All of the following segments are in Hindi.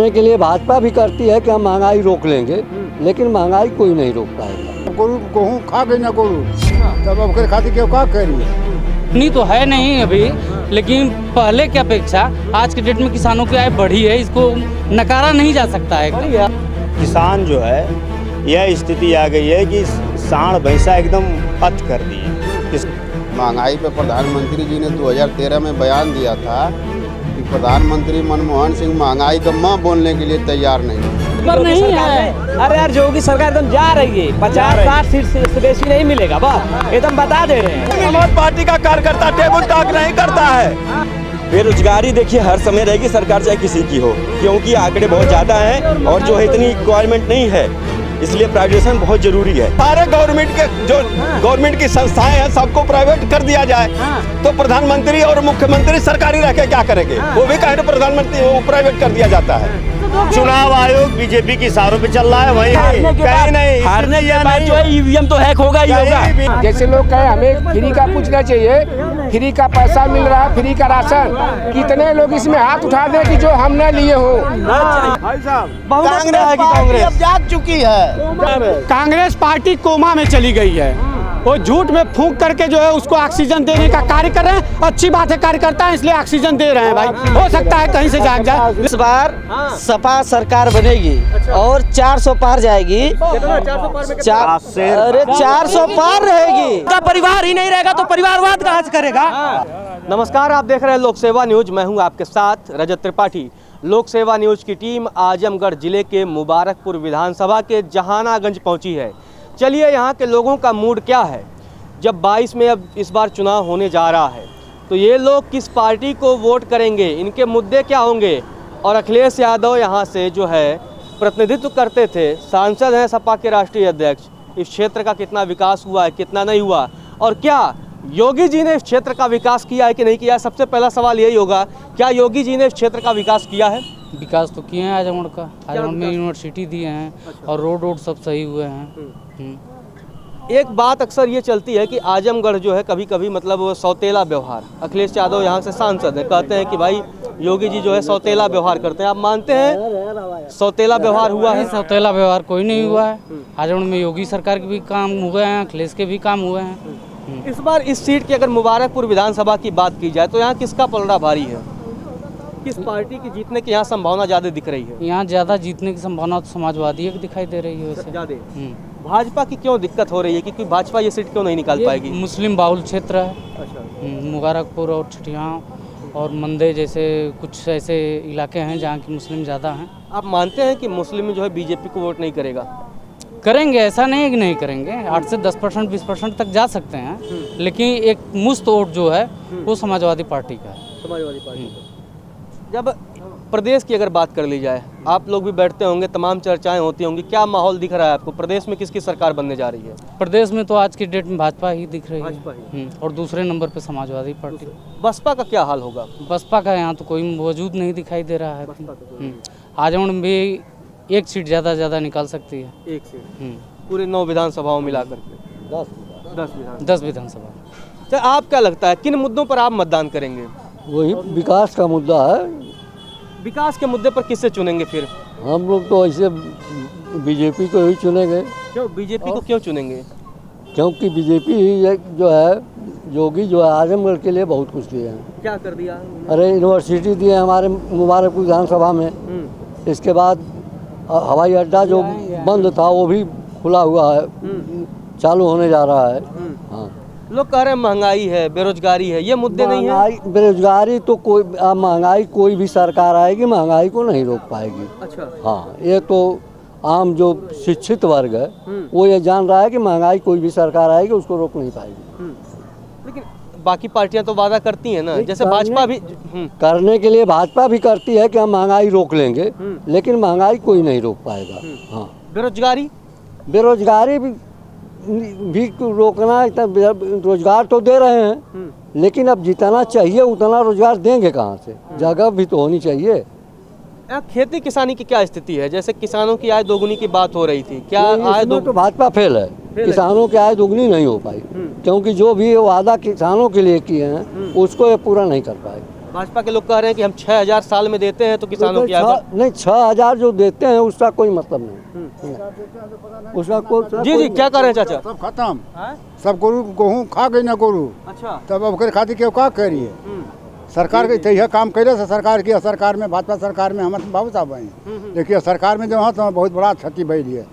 करने के लिए भाजपा भी करती है कि हम महंगाई रोक लेंगे, लेकिन महंगाई कोई नहीं रोक पाएगा। गेहूँ खा गई ना गोरू, तब अब खाती क्यों क्या करिए? नहीं तो है नहीं अभी, लेकिन पहले की अपेक्षा आज के डेट में किसानों की आय बढ़ी है, इसको नकारा नहीं जा सकता है। किसान जो है यह स्थिति आ गई है कि सांड भैंसा एकदम अत कर दी है। महंगाई पे प्रधानमंत्री जी ने 2013 में बयान दिया था कि प्रधानमंत्री मनमोहन सिंह महंगाई का मां बोलने के लिए तैयार नहीं पर नहीं है। अरे यार योगी सरकार एकदम जा रही है, 50-60 सीट से बेसी नहीं मिलेगा, बस एकदम बता दे रहे हैं। समाज पार्टी का कार्यकर्ता टेबल टॉक नहीं करता है। बेरोजगारी देखिए हर समय रहेगी, सरकार चाहे किसी की हो, क्योंकि आंकड़े बहुत ज़्यादा हैं और जो है इतनी रिक्वायरमेंट नहीं है, इसलिए प्राइवेटाइजेशन बहुत जरूरी है। सारे गवर्नमेंट के जो गवर्नमेंट की संस्थाएं हैं सबको प्राइवेट कर दिया जाए, तो प्रधानमंत्री और मुख्यमंत्री सरकारी रह के क्या करेंगे? वो भी कहे प्रधानमंत्री वो प्राइवेट कर दिया जाता है। चुनाव आयोग बीजेपी की इशारों पे चल रहा है, वही कहीं नहीं हारने के बाद जो है ईवीएम तो हैक होगा ही होगा। जैसे लोग कहे हमें फ्री का पूछना चाहिए, फ्री का पैसा मिल रहा है, फ्री का राशन, कितने लोग इसमें हाथ उठा दें कि जो हम न लिए हो। कांग्रेस जाग चुकी है। कांग्रेस पार्टी कोमा में चली गई है, वो झूठ में फूंक करके जो है उसको ऑक्सीजन देने का कार्य कर रहे हैं। अच्छी बात है, कार्यकर्ता है इसलिए ऑक्सीजन दे रहे हैं भाई, हो सकता है कहीं से जाग जाए। इस बार सपा सरकार बनेगी और 400 पार जाएगी। अरे 400 पार रहेगी, तो परिवार ही नहीं रहेगा तो परिवारवाद कहाँ से करेगा? नमस्कार, आप देख रहे हैं लोक सेवा न्यूज, मैं हूं आपके साथ रजत त्रिपाठी। लोक सेवा न्यूज की टीम आजमगढ़ जिले के मुबारकपुर विधानसभा के जहानागंज पहुंची है। चलिए यहाँ के लोगों का मूड क्या है। जब 22 में अब इस बार चुनाव होने जा रहा है, तो ये लोग किस पार्टी को वोट करेंगे, इनके मुद्दे क्या होंगे। और अखिलेश यादव यहाँ से जो है प्रतिनिधित्व करते थे, सांसद हैं, सपा के राष्ट्रीय अध्यक्ष। इस क्षेत्र का कितना विकास हुआ है, कितना नहीं हुआ, और क्या योगी जी ने इस क्षेत्र का विकास किया है कि नहीं किया है। सबसे पहला सवाल यही होगा, क्या योगी जी ने इस क्षेत्र का विकास किया है? विकास तो किए हैं आजमगढ़ का, आजमगढ़ में यूनिवर्सिटी दिए हैं और रोड सब सही हुए हैं। एक बात अक्सर ये चलती है कि आजमगढ़ जो है कभी कभी मतलब वो सौतेला व्यवहार, अखिलेश यादव यहाँ से सांसद हैं, कहते हैं कि भाई योगी जी जो है सौतेला व्यवहार करते हैं। आप मानते हैं सौतेला व्यवहार हुआ है? सौतेला व्यवहार कोई नहीं हुआ है। आजमगढ़ में योगी सरकार के भी काम हुए हैं, अखिलेश के भी काम हुए हैं। इस बार इस सीट की अगर मुबारकपुर विधानसभा की बात की जाए तो यहाँ किसका पलड़ा भारी है? किस पार्टी की जीतने की यहाँ संभावना ज्यादा दिख रही है? यहाँ ज्यादा जीतने की संभावना तो समाजवादी की दिखाई दे रही है वैसे ज्यादा। भाजपा की क्यों दिक्कत हो रही है, क्योंकि भाजपा ये सीट क्यों नहीं निकाल पाएगी? मुस्लिम बाहुल क्षेत्र है। अच्छा। मुबारकपुर और छठियाँ और मंदे जैसे कुछ ऐसे इलाके हैं जहाँ की मुस्लिम ज़्यादा हैं। आप मानते हैं कि मुस्लिम जो है बीजेपी को वोट नहीं करेगा? करेंगे, ऐसा नहीं है कि नहीं करेंगे। 8 से 10%, 20% तक जा सकते हैं, लेकिन एक मुश्त वोट जो है वो समाजवादी पार्टी का है। समाजवादी पार्टी। जब प्रदेश की अगर बात कर ली जाए, आप लोग भी बैठते होंगे, तमाम चर्चाएं होती होंगी, क्या माहौल दिख रहा है आपको? प्रदेश में किसकी सरकार बनने जा रही है? प्रदेश में तो आज की डेट में भाजपा ही दिख रही भाजपा है, और दूसरे नंबर पे समाजवादी पार्टी। बसपा का क्या हाल होगा? बसपा का यहाँ तो कोई मौजूद नहीं दिखाई दे रहा है। आजमगढ़ में भी एक सीट ज़्यादा निकाल सकती है। एक सीट पूरे 9 विधानसभाओं मिलाकर के 10 विधानसभा। तो आप क्या लगता है किन मुद्दों पर आप मतदान करेंगे? वही विकास का मुद्दा है। विकास के मुद्दे पर किससे चुनेंगे फिर? हम लोग तो ऐसे बीजेपी को ही चुनेंगे। क्यों बीजेपी को क्यों चुनेंगे? क्योंकि बीजेपी ही जो है, योगी जो है आजमगढ़ के लिए बहुत कुछ दिए हैं। क्या कर दिया? अरे यूनिवर्सिटी दिए हमारे मुबारकपुर विधानसभा में। इसके बाद हवाई अड्डा जो बंद था वो भी खुला हुआ है, चालू होने जा रहा है। हाँ, लोग कह रहे हैं महंगाई है, बेरोजगारी है, ये मुद्दे नहीं है? बेरोजगारी तो कोई, महंगाई कोई भी सरकार आएगी महंगाई को नहीं रोक पाएगी। अच्छा। हाँ, ये तो आम जो शिक्षित वर्ग है वो ये जान रहा है कि महंगाई कोई भी सरकार आएगी उसको रोक नहीं पाएगी। लेकिन बाकी पार्टियां तो वादा करती हैं ना, जैसे भाजपा भी करने के लिए भाजपा भी करती है कि हम महंगाई रोक लेंगे, लेकिन महंगाई कोई नहीं रोक पाएगा। हाँ, बेरोजगारी भी रोकना, रोजगार तो दे रहे हैं, लेकिन अब जितना चाहिए उतना रोजगार देंगे कहाँ से? जगह भी तो होनी चाहिए। खेती किसानी की क्या स्थिति है? जैसे किसानों की आय दोगुनी की बात हो रही थी, क्या आय तो भाजपा फेल है। किसानों की आय दोगुनी नहीं हो पाई, क्योंकि जो भी वादा किसानों के लिए किए हैं उसको ये पूरा नहीं कर पाए। भाजपा के लोग कह रहे हैं कि हम 6,000 साल में देते हैं तो किसानों की आय नहीं 6,000 जो देते हैं उसका कोई मतलब नहीं, उसका कोई जी जी क्या कर रहे हैं चाचा? सब खत्म, सब करू गेहूँ खा गई ना करू, अच्छा तब अब खातिर क्यों का करिए? सरकार के तो यह काम कैले से सरकार की, सरकार में भाजपा सरकार में हम बहुत साहब हैं, देखिए सरकार में जो है तो बहुत बड़ा क्षति भई है।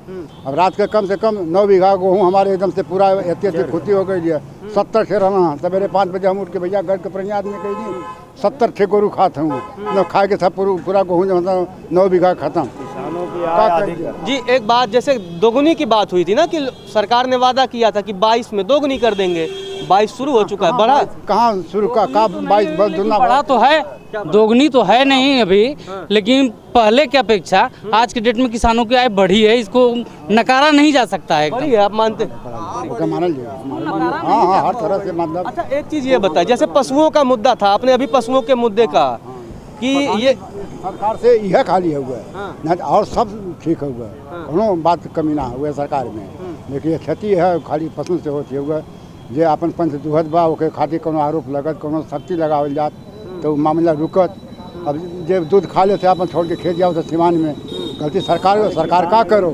अब रात के कम से कम 9 बीघा गेहूँ हमारे एकदम से पूरा इतनी खुशी हो गई है। 70 ठे रहना सवेरे 5 बजे हम उठ के भैया घर के प्रयास में कही 70 ठे गोरू खाते हूँ न खाए के सब पूरा गेहूँ जो मतलब 9 बीघा खत्म। जी एक बात जैसे दोगुनी की बात हुई थी ना कि सरकार ने वादा किया था कि 22 में दोगुनी कर देंगे, 22 शुरू हो चुका है, बढ़ा कहाँ शुरू का 22 दुना बढ़ा तो है, दोगुनी तो है नहीं अभी, लेकिन पहले की अपेक्षा आज के डेट में किसानों की आय बढ़ी है, इसको नकारा नहीं जा सकता है। बढ़ी है, आप मानते हैं? हाँ हर तरह से मतलब। अच्छा एक चीज ये बताइए, जैसे पशुओं का मुद्दा था, आपने अभी पशुओं के मुद्दे का कि ये सरकार से यह खाली हुआ है और सब ठीक हुआ है, कोनो बात कमी ना हुआ सरकार में, लेकिन ये क्षति है खाली पशु से होती हुआ जे अपन पंच दुहत बा ओके खातिर कोनो आरोप लगत, कोनो सख्ती लगावल जात तो मामला रुकत। अब जे दूध खा लेते अपन छोड़ के खेत जाओ तो सीमान में, गलती सरकार का करो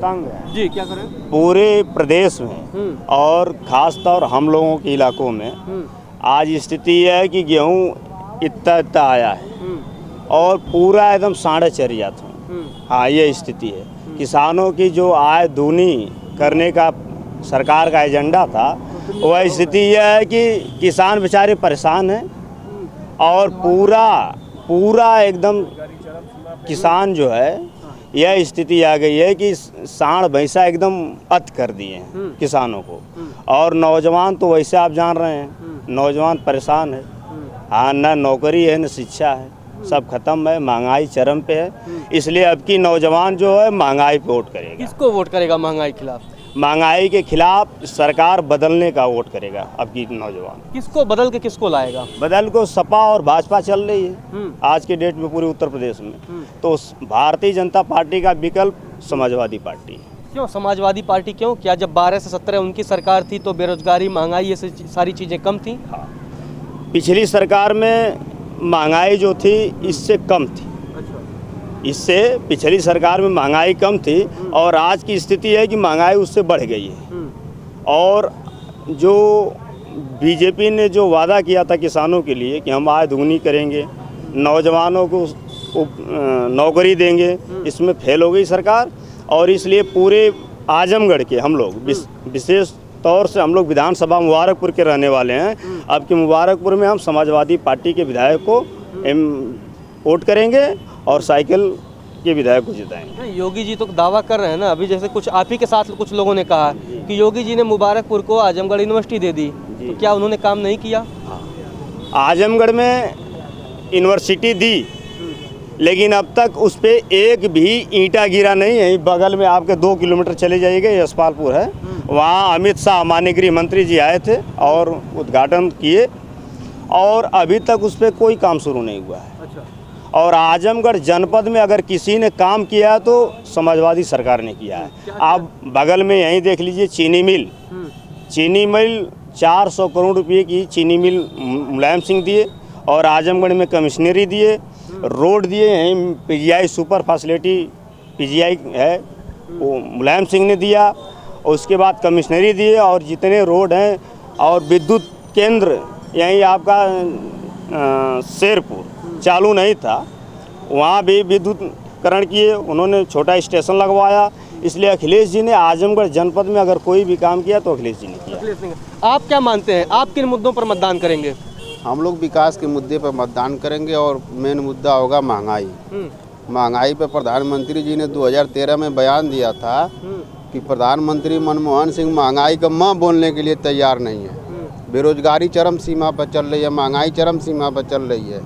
जी क्या करें? पूरे प्रदेश में और ख़ास तौर हम लोगों के इलाकों में आज स्थिति है कि गेहूँ इतना आया है और पूरा एकदम साढ़े चर जाता हूँ। हाँ ये स्थिति है, किसानों की जो आय दूनी करने का सरकार का एजेंडा था वह स्थिति यह है कि किसान बेचारे परेशान हैं और पूरा एकदम किसान जो है यह स्थिति आ गई है कि सांड भैंसा एकदम अत कर दिए हैं किसानों को। और नौजवान तो वैसे आप जान रहे हैं नौजवान परेशान है, हाँ न नौकरी है न शिक्षा है, सब खत्म है, महंगाई चरम पे है। इसलिए अब की नौजवान जो है महंगाई पे वोट करेगा। किसको वोट करेगा महंगाई खिलाफ? महंगाई के खिलाफ सरकार बदलने का वोट करेगा अब की नौजवान। किसको बदल के किसको लाएगा? बदल को सपा और भाजपा चल रही है आज के डेट में पूरे उत्तर प्रदेश में, तो भारतीय जनता पार्टी का विकल्प समाजवादी पार्टी। क्यों समाजवादी पार्टी क्यों? क्या जब 12 से 17 उनकी सरकार थी तो बेरोजगारी महंगाई ये सारी चीज़ें कम थी? पिछली सरकार में महंगाई जो थी इससे कम थी, इससे पिछली सरकार में महंगाई कम थी और आज की स्थिति है कि महंगाई उससे बढ़ गई है। और जो बीजेपी ने जो वादा किया था किसानों के लिए कि हम आय दुगनी करेंगे, नौजवानों को नौकरी देंगे, इसमें फेल हो गई सरकार। और इसलिए पूरे आजमगढ़ के हम लोग विशेष तौर से हम लोग विधानसभा मुबारकपुर के रहने वाले हैं। अब कि मुबारकपुर में हम समाजवादी पार्टी के विधायक को वोट करेंगे और साइकिल के विधायक को जिताएंगे। योगी जी तो दावा कर रहे हैं ना, अभी जैसे कुछ आप ही के साथ कुछ लोगों ने कहा कि योगी जी ने मुबारकपुर को आजमगढ़ यूनिवर्सिटी दे दी, तो क्या उन्होंने काम नहीं किया? आजमगढ़ में यूनिवर्सिटी दी लेकिन अब तक उस पर एक भी ईंटा गिरा नहीं है। बगल में आपके 2 किलोमीटर चले जाइएगा यशपालपुर है, वहाँ अमित शाह माननीय गृह मंत्री जी आए थे और उद्घाटन किए और अभी तक उस पर कोई काम शुरू नहीं हुआ है। और आजमगढ़ जनपद में अगर किसी ने काम किया है तो समाजवादी सरकार ने किया है। आप बगल में यहीं देख लीजिए चीनी मिल 400 करोड़ रुपए की चीनी मिल मुलायम सिंह दिए और आजमगढ़ में कमिश्नरी दिए, रोड दिए, यहीं पीजीआई सुपर फैसिलिटी पीजीआई है वो मुलायम सिंह ने दिया, और उसके बाद कमिश्नरी दिए और जितने रोड हैं और विद्युत केंद्र यहीं आपका शेरपुर चालू नहीं था वहाँ भी विद्युतीकरण किए, उन्होंने छोटा स्टेशन लगवाया। इसलिए अखिलेश जी ने आजमगढ़ जनपद में अगर कोई भी काम किया तो अखिलेश जी ने किया। आप क्या मानते हैं, आप किन मुद्दों पर मतदान करेंगे? हम लोग विकास के मुद्दे पर मतदान करेंगे और मेन मुद्दा होगा महंगाई। महंगाई पर प्रधानमंत्री जी ने 2013 में बयान दिया था कि प्रधानमंत्री मनमोहन सिंह महंगाई का मां बोलने के लिए तैयार नहीं है। बेरोजगारी चरम सीमा पर चल रही है, महंगाई चरम सीमा पर चल रही है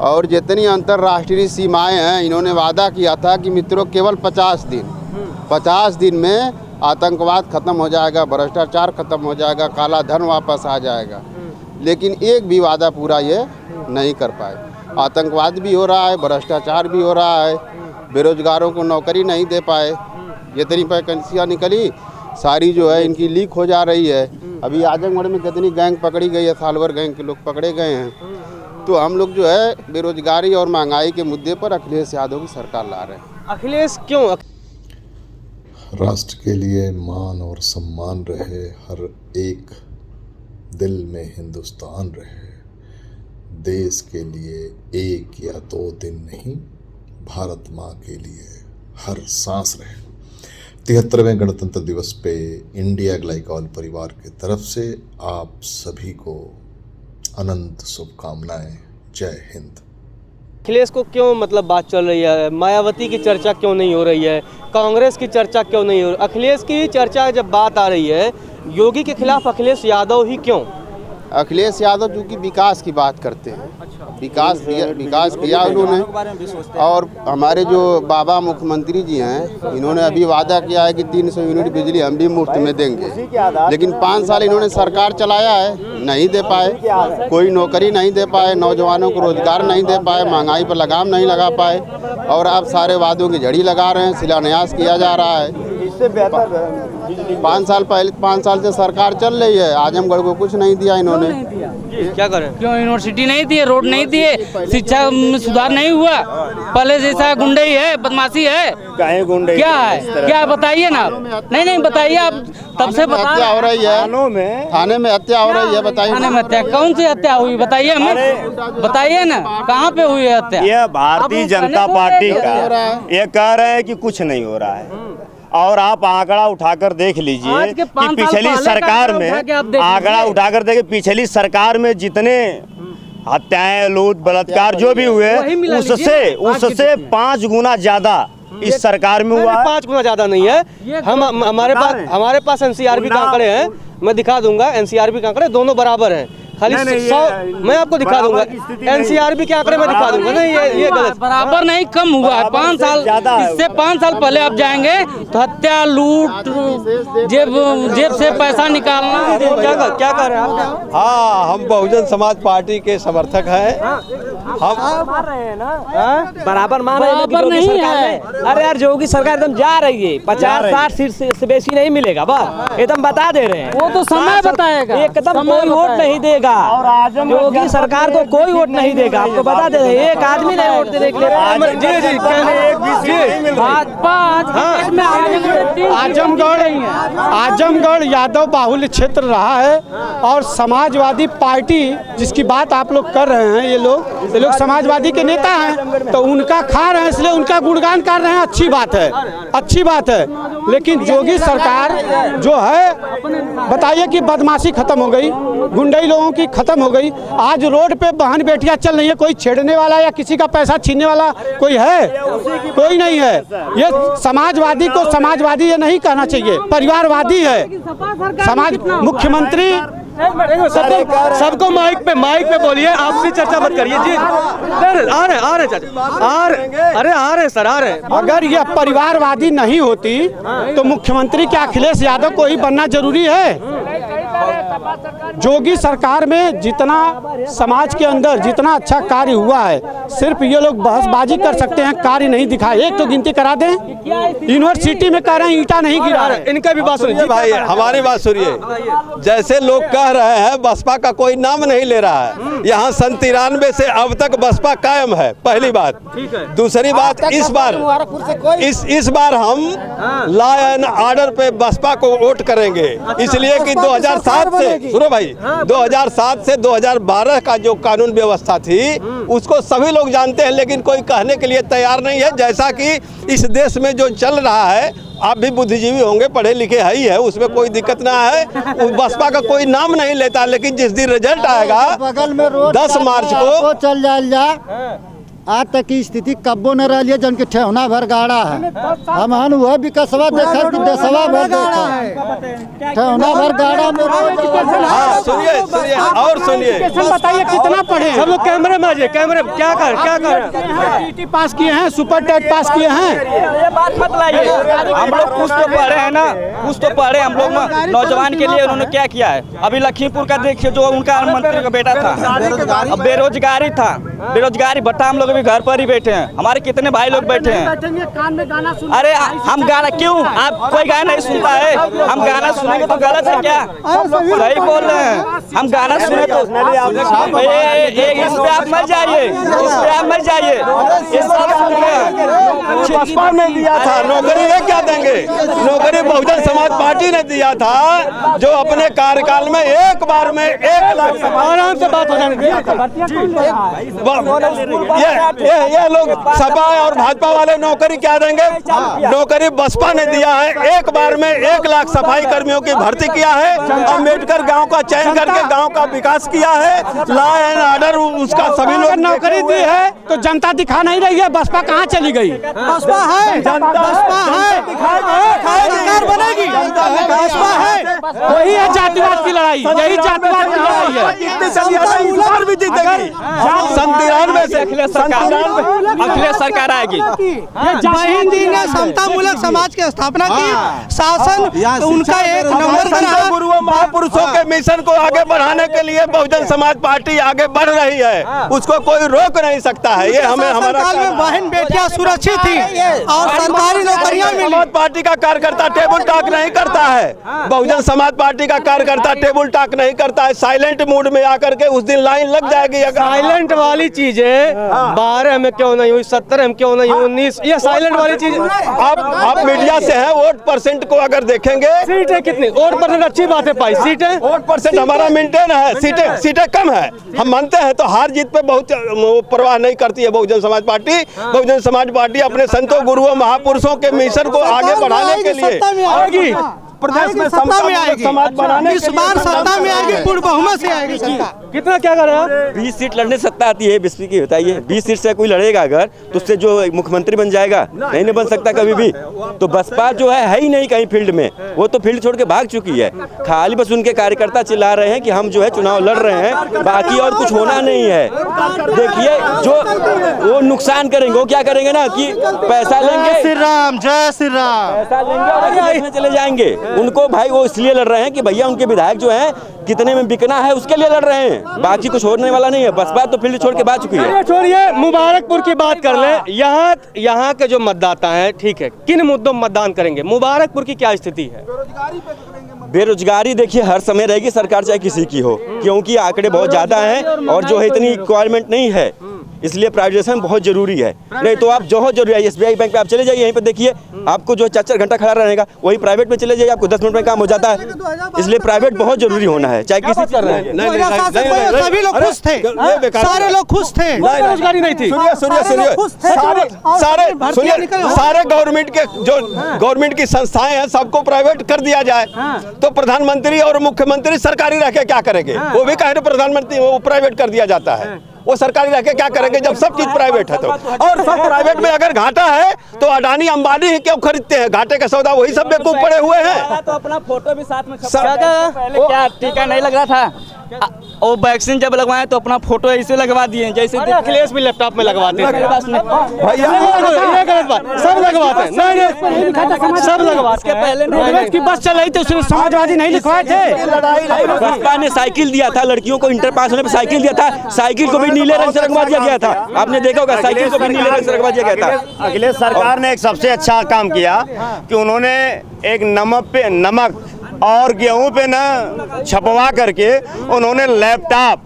और जितनी अंतर्राष्ट्रीय सीमाएं हैं इन्होंने वादा किया था कि मित्रों केवल 50 दिन में आतंकवाद खत्म हो जाएगा, भ्रष्टाचार खत्म हो जाएगा, काला धन वापस आ जाएगा, लेकिन एक भी वादा पूरा ये नहीं कर पाए। आतंकवाद भी हो रहा है, भ्रष्टाचार भी हो रहा है, बेरोजगारों को नौकरी नहीं दे पाए, जितनी वैकेंसियाँ निकली सारी जो है इनकी लीक हो जा रही है। अभी आजमगढ़ में कितनी गैंग पकड़ी गई है, सालवर गैंग के लोग पकड़े गए हैं तो हम लोग जो है बेरोजगारी और महंगाई के मुद्दे पर अखिलेश यादव की सरकार ला रहे हैं। अखिलेश क्यों? राष्ट्र के लिए मान और सम्मान रहे, हर एक दिल में हिंदुस्तान रहे। देश के लिए एक या 2 दिन नहीं, भारत माँ के लिए हर सांस रहे। 73वें गणतंत्र दिवस पे इंडिया ग्लाइकॉल परिवार की तरफ से आप सभी को अनंत शुभकामनाएं। जय हिंद। अखिलेश को क्यों मतलब बात चल रही है? मायावती की चर्चा क्यों नहीं हो रही है? कांग्रेस की चर्चा क्यों नहीं हो रही? अखिलेश की चर्चा जब बात आ रही है, योगी के खिलाफ अखिलेश यादव ही क्यों? अखिलेश यादव जो कि विकास की बात करते हैं, विकास किया उन्होंने। और हमारे जो बाबा मुख्यमंत्री जी हैं, इन्होंने अभी वादा किया है कि 300 यूनिट बिजली हम भी मुफ्त में देंगे, लेकिन 5 साल इन्होंने सरकार चलाया है, नहीं दे पाए। कोई नौकरी नहीं दे पाए, नौजवानों को रोजगार नहीं दे पाए, महंगाई पर लगाम नहीं लगा पाए, और अब सारे वादों की झड़ी लगा रहे हैं, शिलान्यास किया जा रहा है। 5 साल से सरकार चल रही है, आजमगढ़ को कुछ नहीं दिया इन्होंने। क्या करें? क्यों यूनिवर्सिटी नहीं दिए, रोड नहीं दिए, शिक्षा में सुधार नहीं हुआ, पहले जैसा गुंडई है, बदमाशी है, क्या है, क्या बताइए ना आप। नहीं बताइए आप, तब से हत्या हो रही है, थाने में हत्या हो रही है, बताइए। थाने में हत्या, कौन सी हत्या हुई बताइए हमें, बताइए ना, कहाँ पे हुई है हत्या? यह भारतीय जनता पार्टी का ये कह रहे हैं कि कुछ नहीं हो रहा है, और आप आंकड़ा उठाकर देख लीजिए कि पिछली सरकार में, आंकड़ा उठाकर देखिए पिछली सरकार में जितने हत्याएं, लूट, बलात्कार जो भी हुए, उससे 5 गुना ज्यादा इस सरकार में हुआ है। 5 गुना ज्यादा नहीं है। हम हमारे पास एनसीआरबी के आंकड़े हैं, मैं दिखा दूंगा। एनसीआरबी के आंकड़े दोनों बराबर हैं, खाली 100 मैं आपको दिखा दूंगा। एनसीआरबी के आंकड़े मैं दिखा दूंगा। नहीं, ये गलत, बराबर नहीं, कम हुआ है 5 साल। इससे 5 साल पहले आप जाएंगे तो हत्या, लूट, जेब से पैसा निकालना। क्या कर रहे हैं आप? हाँ, हम बहुजन समाज पार्टी के समर्थक हैं। हम बराबर मान बराबर नहीं है। अरे यार, योगी सरकार एकदम जा रही है, 50-60 सीट से बेसी नहीं मिलेगा, बस एकदम बता दे रहे हैं। वो तो समय बताएगा, एकदम कोई वोट नहीं देगा। योगी सरकार को कोई वोट नहीं देगा, आपको बता दे रहे हैं। एक आदमी नहीं वोट देने के लिए। आजमगढ़ यादव बाहुल्य क्षेत्र रहा है, और समाजवादी पार्टी जिसकी बात आप लोग कर रहे हैं, ये लोग समाजवादी के नेता हैं, तो उनका खा रहे हैं, इसलिए उनका गुणगान कर रहे हैं। अच्छी बात है। लेकिन योगी सरकार जो है, बताइए कि बदमाशी खत्म हो गई, गुंडई लोगों की खत्म हो गई। आज रोड पे बहन बेटियां चल रही है, कोई छेड़ने वाला या किसी का पैसा छीनने वाला कोई है? कोई नहीं है। ये समाजवादी को समाजवादी ये नहीं कहना चाहिए, परिवारवादी है। समाज मुख्यमंत्री सबको माइक पे बोलिए, आपसी चर्चा मत करिए जी। आ रहे चाचा, आ रहे सर, आ रहे। अगर ये परिवारवादी नहीं होती तो मुख्यमंत्री क्या अखिलेश यादव को ही बनना जरूरी है? योगी सरकार में जितना समाज के अंदर जितना अच्छा कार्य हुआ है, सिर्फ ये लोग बहसबाजी कर सकते हैं, कार्य नहीं दिखाए। एक तो गिनती करा दें, यूनिवर्सिटी में कह रहे हैं ईंटा नहीं गिरा है। इनका भी बात सुनिए भाई, हमारी बात सुनिए। जैसे लोग कह रहे हैं बसपा का कोई नाम नहीं ले रहा है, यहाँ 93 से अब तक बसपा कायम है, पहली बात। दूसरी बात, इस बार हम लॉ एंड ऑर्डर पे बसपा को वोट करेंगे, इसलिए कि 2007 से सुनो भाई, 2007 से 2012 का जो कानून व्यवस्था थी उसको सभी लोग जानते हैं, लेकिन कोई कहने के लिए तैयार नहीं है। जैसा कि इस देश में जो चल रहा है, आप भी बुद्धिजीवी होंगे, पढ़े लिखे है ही है, उसमें कोई दिक्कत ना है। बसपा का कोई नाम नहीं लेता, लेकिन जिस दिन रिजल्ट आएगा 10 मार्च को चल जाए। आज तक की स्थिति कब्बो न रही है, जन के ठेहुना भर गाड़ा है। हम वह भी कसवा देखा कि देशवा भर देखा, ठेहुना भर गाड़ा में रोज। सुनिए और सुनिए, बताइए कितना पढ़े सब लोग? कैमरे में आ जाए, कैमरे क्या कर टीटी पास किए हैं, सुपर टेट पास किए हैं। ये बात मत लाइए। हम लोग कुछ तो पढ़े हैं ना, कुछ तो पढ़े हम लोग। नौजवान के लिए उन्होंने क्या किया है? अभी लखीमपुर का देखिए, जो उनका मंत्री का बेटा था, अब बेरोजगारी था, बेरोजगारी भत्ता हम लोग भी घर पर ही बैठे हैं। हमारे कितने भाई लोग बैठे हैं। अरे हम गाना क्यों, आप कोई गाना नहीं सुनता है? हम गाना सुनेंगे तो गलत है क्या? सही बोल रहे हैं, हम गाना सुने तो इस पे आप मत जाइए, इस पे आप मत जाइए। बसपा ने दिया था नौकरी, ये क्या देंगे? नौकरी बहुजन समाज पार्टी ने दिया था, जो अपने कार्यकाल में एक बार में 1 लाख। आराम से बात हो जाएगी। ये लोग सपा और भाजपा वाले नौकरी क्या देंगे? नौकरी बसपा ने दिया है, एक बार में 1 लाख सफाई कर्मियों की भर्ती किया है, अम्बेडकर गांव का चयन करके गांव का विकास किया है, लॉ एंड ऑर्डर उसका सभी लोग नौकरी दी है तो जनता दिखा नहीं रही है। बसपा कहाँ चली गई? बसपा है, बसपा है, सरकार बनेगी, बसपा है। वही है जातिवाद की लड़ाई, यही जातिवाद की लड़ाई है। भी जीतेगी 97 से अखिलेश सरकार आएगी। बहन जी ने समता मूलक समाज की स्थापना की, शासन तो उनका एक नंबर का रहा। गुरुओं महापुरुषों के मिशन को आगे बढ़ाने के लिए बहुजन समाज पार्टी आगे बढ़ रही है, उसको कोई रोक नहीं सकता है। ये हमें हमारा काल में बहन बेटियां सुरक्षित थी और सरकारी नौकरियां मिली। समाज पार्टी का कार्यकर्ता टेबल टॉक नहीं करता है, बहुजन समाज पार्टी का कार्यकर्ता टेबल टॉक नहीं करता है। साइलेंट मूड में आकर के उस दिन लाइन लग जाएगी। साइलेंट वाली चीजें 12 में क्यों नहीं हुई, 17 में क्यों नहीं हुई, 19, ये साइलेंट वाली चीज। आप मीडिया से हैं, वोट परसेंट को अगर देखेंगे, सीटें कितनी, वोट परसेंट अच्छी बात है पाई, सीटें वोट परसेंट हमारा मेंटेन है, सीटें कम है, हम मानते हैं। तो हार जीत पे बहुत परवाह नहीं करती है बहुजन समाज पार्टी। बहुजन समाज पार्टी अपने संतों गुरुओं महापुरुषों के मिशन को आगे बढ़ाने के लिए आएगी, प्रदेश में सत्ता में आएगी, समाज बनाने इस बार सत्ता में आएगी, पूर्ण बहुमत से आएगी सरकार। कितना क्या कर रहे हैं? 20 सीट लड़ने सत्ता आती है बीजेपी की, बताइए 20 सीट से कोई लड़ेगा अगर तो उससे जो मुख्यमंत्री बन जाएगा नहीं बन सकता कभी भी। तो बसपा जो है ही नहीं कहीं फील्ड में, वो तो फील्ड छोड़ के भाग चुकी है। खाली बस उनके कार्यकर्ता चिल्ला रहे हैं कि हम जो है चुनाव लड़ रहे हैं, बाकी और कुछ होना नहीं है। देखिए जो वो नुकसान करेंगे, वो क्या करेंगे ना कि पैसा लेंगे, श्री राम, जय श्री राम, पैसा लेंगे और अखिलेश में चले जाएंगे। उनको भाई वो इसलिए लड़ रहे हैं कि भैया उनके विधायक जो हैं कितने में बिकना है उसके लिए लड़ रहे हैं, बाकी कुछ होने वाला नहीं है। बसपा तो फील्ड छोड़ के भाग चुकी है। छोड़िए, मुबारकपुर की बात कर लें। यहाँ के जो मतदाता हैं, ठीक है, किन मुद्दों में मतदान करेंगे? मुबारकपुर की क्या स्थिति है? बेरोजगारी देखिए हर समय रहेगी, सरकार चाहे किसी की हो, क्योंकि आंकड़े बहुत ज़्यादा हैं और जो है इतनी रिक्वायरमेंट नहीं है, इसलिए प्राइवेटाइजेशन बहुत जरूरी है। नहीं तो आप जो जरूरी है SBI बैंक पे आप चले जाइए, यहीं पे देखिए आपको जो 4-4 घंटा खड़ा रहेगा, वही प्राइवेट में चले जाइए, आपको 10 मिनट में काम हो जाता है। इसलिए प्राइवेट बहुत जरूरी होना है, चाहे किसी कर रहे हैं। सभी लोग खुश थे, सारे लोग खुश थे, बेरोजगारी नहीं थी। सारे गवर्नमेंट की संस्थाएं हैं, सबको प्राइवेट कर दिया जाए तो प्रधानमंत्री और मुख्यमंत्री सरकारी रह के क्या करेंगे? वो भी कहे प्रधानमंत्री वो प्राइवेट कर दिया जाता है, वो सरकारी रह के क्या करेंगे जब सब चीज प्राइवेट है? तो और सब प्राइवेट में अगर घाटा है तो अडानी अंबानी ही क्यों खरीदते हैं? घाटे का सौदा वही सब बेवकूफ पड़े हुए हैं। तो अपना फोटो भी साथ में क्या टीका नहीं लग रहा था, वो वैक्सीन जब लगवाए तो अपना फोटो ऐसे लगवा दिए जैसे अखिलेश भी लैपटॉप में लगवाते हैं। भैया सब लगवाते हैं, सब लगवाते पहले की बस चल रही थी उसमें समाजवादी नहीं लिखवाए थे। बसपा ने साइकिल दिया था, लड़कियों को इंटर पास होने पर साइकिल दिया था, साइकिल को भी नीले रंग से रंगवा दिया गया था। आपने देखा होगा साइकिल को भी नीले रंग से रंगवा दिया गया था। अखिलेश सरकार ने एक सबसे अच्छा काम किया कि उन्होंने एक नमक और गेहूं पे न छपवा करके उन्होंने लैपटॉप,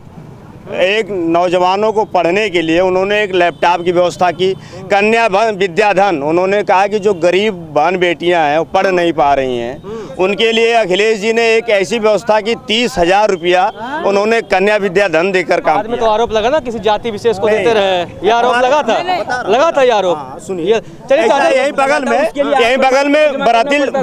एक नौजवानों को पढ़ने के लिए उन्होंने एक लैपटॉप की व्यवस्था की। कन्या विद्याधन, उन्होंने कहा कि जो गरीब बहन बेटियां हैं वो पढ़ नहीं पा रही हैं, उनके लिए अखिलेश जी ने एक ऐसी व्यवस्था की 30,000 रुपया उन्होंने कन्या विद्याधन देकर काम किया। तो आरोप लगा ना किसी जाति विशेष को देते रहे, ये आरोप लगा था ये आरोप। सुनिए, यही बगल में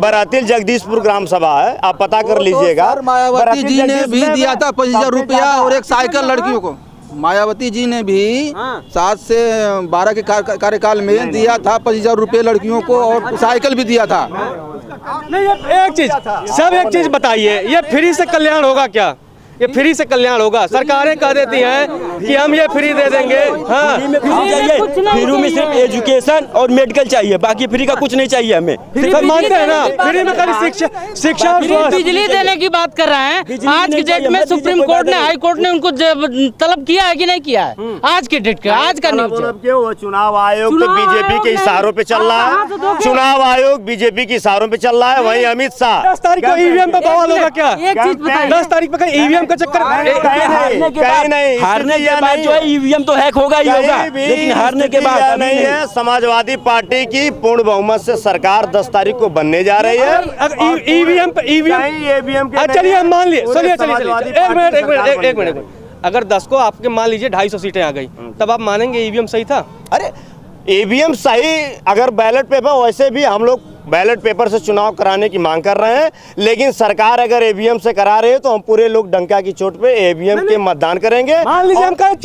बरातिल जगदीशपुर ग्राम सभा है, आप पता कर लीजिएगा। मायावती जी ने भी दिया था 25,000 रुपया और एक साइकिल लड़कियों को। मायावती जी ने भी 7 से 12 के कार्यकाल में दिया था 25,000 रुपये लड़कियों को और साइकिल भी दिया था। नहीं, एक चीज बताइए, ये फ्री से कल्याण होगा क्या? ये फ्री से कल्याण होगा? सरकारें कह देती हैं कि हम ये फ्री दे देंगे। हाँ, फ्री में सिर्फ एजुकेशन और मेडिकल चाहिए, बाकी फ्री का कुछ नहीं चाहिए हमें। सब मानते हैं ना, फ्री में खाली शिक्षा बिजली देने की बात कर रहे हैं। आज के डेट में सुप्रीम कोर्ट ने, हाई कोर्ट ने उनको तलब किया है कि नहीं किया है? आज के डेट का आज का न्यूज़। चुनाव आयोग तो बीजेपी के इशारों पे चल रहा है, चुनाव आयोग बीजेपी के इशारों पे चल रहा है। वहीं अमित शाह 10 तारीख को ईवीएम पे बवाल होगा क्या? 10 तारीख पे ईवीएम का चक्कर हारने के बाद जो है ईवीएम तो हैक होगा ही होगा, लेकिन हारने के बाद नहीं है। समाजवादी पार्टी की पूर्ण बहुमत से सरकार 10 तारीख को बनने जा रही है। ईवीएम चलिए हम मान लिए, चलिए एक मिनट, अगर 10 को आपके मान लीजिए 250 सीटें आ गई, तब आप मानेंगे ईवीएम सही था? अरे ईवीएम सही, अगर बैलेट पेपर, वैसे भी हम लोग बैलेट पेपर से चुनाव कराने की मांग कर रहे हैं, लेकिन सरकार अगर ईवीएम से करा रही है तो हम पूरे लोग डंका की चोट पे ईवीएम के मतदान करेंगे। मान लीजिए हम कहें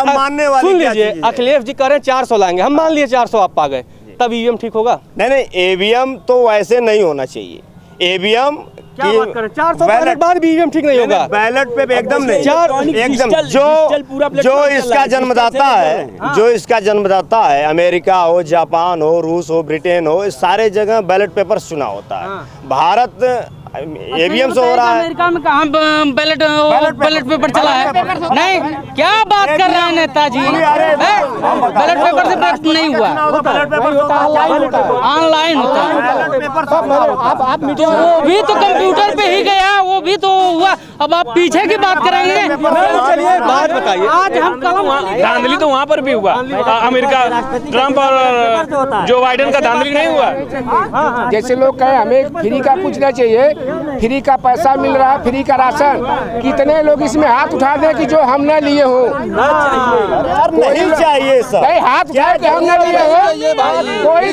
मानने वाले, सुन लीजिए, अखिलेश जी कह रहे हैं 400 लाएंगे, हम मान लिए 400 आप पा गए, तब ईवीएम ठीक होगा? नहीं, ईवीएम तो वैसे नहीं होना चाहिए। ईवीएम क्या बात कर रहे हैं? 400 के बाद भी ईवीएम ठीक नहीं होगा? बैलेट पे एकदम नहीं, एकदम जो इसका जन्मदाता है, जो इसका जन्मदाता है, अमेरिका हो, जापान हो, रूस हो, ब्रिटेन हो, इस सारे जगह बैलेट पेपर चुनाव होता है। भारत ईवीएम से हो रहा है। अमेरिका में कहाँ बैलेट पेपर चला है? नहीं, क्या बात कर रहे हैं नेताजी? बैलेट पेपर से बैलेट नहीं हुआ, ऑनलाइन होता है। तो वो भी तो कंप्यूटर पे ही गया, वो भी तो हुआ। अब आप पीछे की बात करेंगे? चलिए बात बताइए। आज हम धांधली तो वहाँ पर भी हुआ, अमेरिका ट्रम्प और जो बाइडेन का धांधली नहीं हुआ। जैसे लोग कहे हमें फ्री का कुछ नहीं चाहिए, फ्री का पैसा मिल रहा है, फ्री का राशन, कितने लोग इसमें हाथ उठा दें कि जो हम न लिए हो? नहीं चाहिए सर, नहीं हाथ उठा के हम न लिए हो। कोई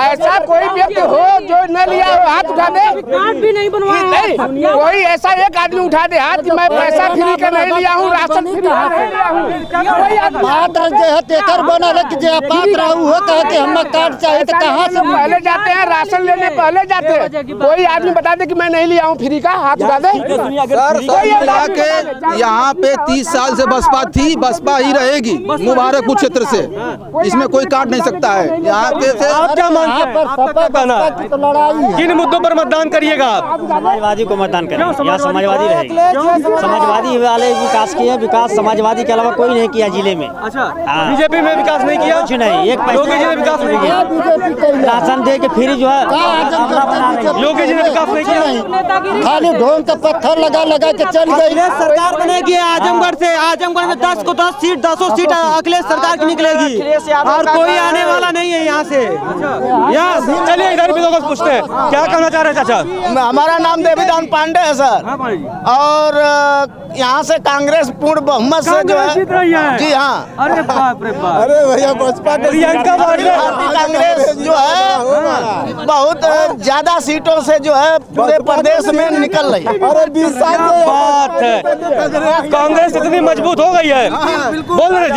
ऐसा कोई व्यक्ति हो जो न लिया हो, हाथ उठा दे। कार्ड भी नहीं बनवाया। नहीं, कोई ऐसा एक आदमी उठा दे हाथ कि मैं पैसा फ्री का नहीं लिया हूँ, राशन फ्री का नहीं लिया हूँ। पात्र जो है तेतर बनल है कि जो पात्र हो कहे कि हमें कार्ड चाहिए, तो कहाँ से पहले जाते हैं राशन लेने, पहले जाते हैं। कोई आदमी बता दे कि मैं नहीं लिया हूँ फ्री का, हाथ उठा दे। सर मिला के यहाँ पे 30 साल से बसपा थी, बसपा ही रहेगी मुबारकपुर क्षेत्र से, इसमें कोई काट नहीं सकता है। यहाँ के से आप क्या मानते हैं? किन मुद्दों पर मतदान करिएगा आप? समाजवादी को मतदान करेंगे, यहाँ समाजवादी रहेगी। समाजवादी वाले विकास किए, विकास समाजवादी के अलावा कोई नहीं किया जिले में। अच्छा, बीजेपी में विकास नहीं किया? कुछ नहीं, एक योगी जी ने विकास नहीं किया। राशन दे के फ्री जो है, योगी जी ने विकास नहीं किया। खाली ढोंग का पत्थर लगा के चल गई। सरकार बनेगी आजमगढ़ से, आजमगढ़ में 10 को 10 सीट, 10 सीट अखिलेश सरकार की निकलेगी, और कोई आने वाला नहीं है यहाँ से। चलिए इधर भी लोग पूछते हैं, क्या कहना चाह रहे हैं चाचा? हमारा नाम देवीदान पांडे है सर, और यहाँ से कांग्रेस पूर्ण बहुमत से जो है, जी हाँ। अरे बाप रे बाप, अरे भैया बसपा कांग्रेस जो है बहुत ज्यादा सीटों से जो है पूरे प्रदेश में निकल रही है। अरे 20 साल बात है, कांग्रेस इतनी मजबूत हो गई है। बोल रहे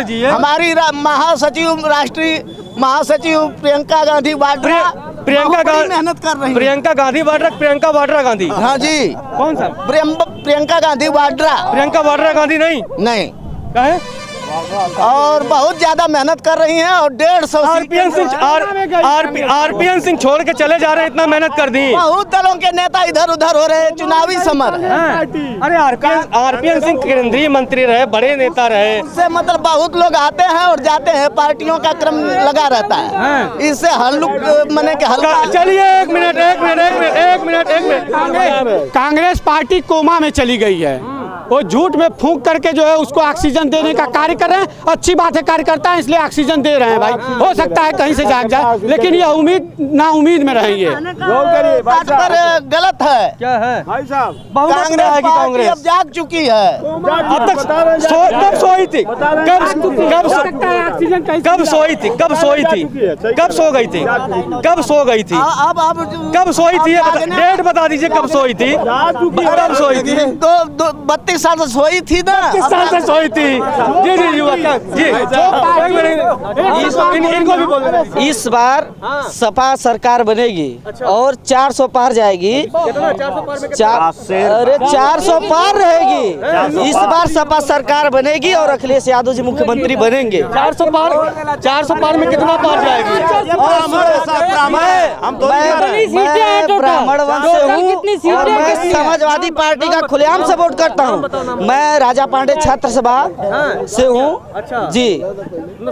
जी हमारी महासचिव, राष्ट्रीय महासचिव प्रियंका गांधी वाड्रा मेहनत कर रही है। प्रियंका गांधी वाड्रा, प्रियंका वाड्रा गांधी? हाँ जी। कौन सा? प्रियंका गांधी वाड्रा। प्रियंका वाड्रा गांधी नहीं कहे, और बहुत ज्यादा मेहनत कर रही हैं, और 150 आरपीएन सिंह छोड़ के चले जा रहे हैं, इतना मेहनत कर दी। बहुत दलों के नेता इधर उधर हो रहे हैं, चुनावी समर है। अरे आरपीएन सिंह केंद्रीय मंत्री रहे, बड़े नेता रहे, इससे मतलब बहुत लोग आते हैं और जाते हैं, पार्टियों का क्रम लगा रहता है, इससे हल्लुक मने के हल्का। चलिए एक मिनट, कांग्रेस पार्टी कोमा में चली गई है, वो झूठ में फूंक करके जो है उसको ऑक्सीजन देने का कार्य कर रहे हैं। अच्छी बात है, कार्यकर्ता है इसलिए ऑक्सीजन दे रहे हैं भाई, हो सकता है कहीं से जाग जाए, लेकिन ये उम्मीद ना उम्मीद में रहेंगे। बात पर गलत है। क्या है भाई साहब? कांग्रेस अब जाग चुकी है। अब तक कब सोई थी? कब सोई थी? कब सो गई थी? कब सोई थी? डेट बता दीजिए, कब सोई थी? 32 साल से सोई थी ना। 32 साल से सोई थी। इनको भी बोल रहे हैं। इस बार सपा सरकार बनेगी और 400 पार जाएगी। कितना 400 पार में? 400 पार रहेगी। इस बार सपा सरकार बनेगी और अखिलेश यादव जी मुख्यमंत्री बनेंगे। 400 पार में कितना पार जाएगी? मैं ब्राह्मण वंश से हूँ और मैं समाजवादी पार्टी का खुलेआम सपोर्ट करता हूँ। बताओ नाम। मैं राजा पांडे छात्र सभा से हूँ। अच्छा जी,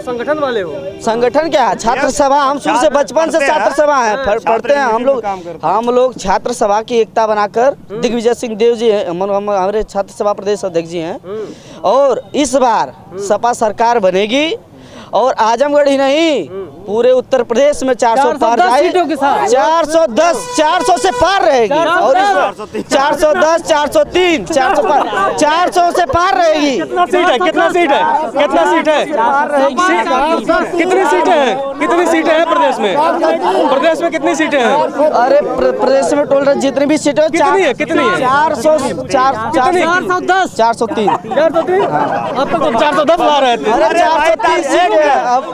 संगठन वाले हो? संगठन क्या है, छात्र सभा। हम शुरू से बचपन से छात्र सभा है, पढ़ते हैं हम लोग छात्र सभा की एकता बनाकर, दिग्विजय सिंह देव जी हैं हमारे छात्र सभा प्रदेश अध्यक्ष जी हैं, और इस बार सपा सरकार बनेगी और आजमगढ़ ही नहीं पूरे उत्तर प्रदेश में 400 पार जाएगी, 400 से पार रहेगी, और 410, 403, 400 से पार रहेगी। कितना सीट है? कितनी सीट है प्रदेश में? प्रदेश में कितनी सीटें हैं? अरे प्रदेश में टोल जितनी भी सीटें कितनी है? 410, 403। अब तक 410 ला रहे थे। 430 सीट है। अब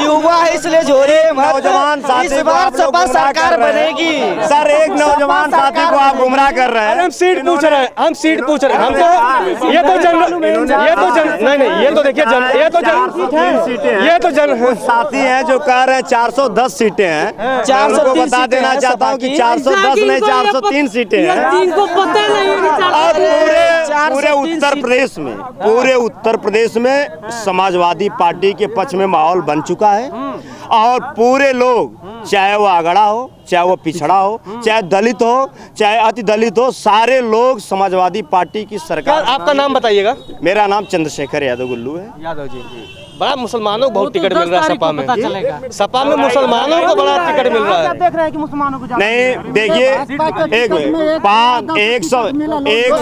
युवा है इसलिए जो रहे नौजवान साथी इस बार सपा सरकार बनेगी। सर एक नौजवान साथी को आप गुमराह कर रहे हैं। हम सीट पूछ रहे हैं, हम तो ये तो जनरल साथी हैं जो कह रहे हैं 410 सीटें हैं। 430 को बता देना चाहता हूँ कि 410 नहीं 403 सीटें हैं। जिनको पता नहीं और पूरे उत्तर प्रदेश में समाजवादी पार्टी के पक्ष में माहौल बन चुका है, और पूरे लोग, चाहे वो आगड़ा हो, चाहे वो पिछड़ा हो, चाहे दलित हो, चाहे अति दलित हो, सारे लोग समाजवादी पार्टी की सरकार। आपका नाम बताइएगा? मेरा नाम चंद्रशेखर यादव गुल्लू है। यादव जी, बड़ा मुसलमानों को बहुत टिकट मिल रहा है सपा में। सपा में मुसलमानों को बड़ा टिकट मिल रहा है। देख रहे हैं कि मुसलमानों को नहीं देखिए, एक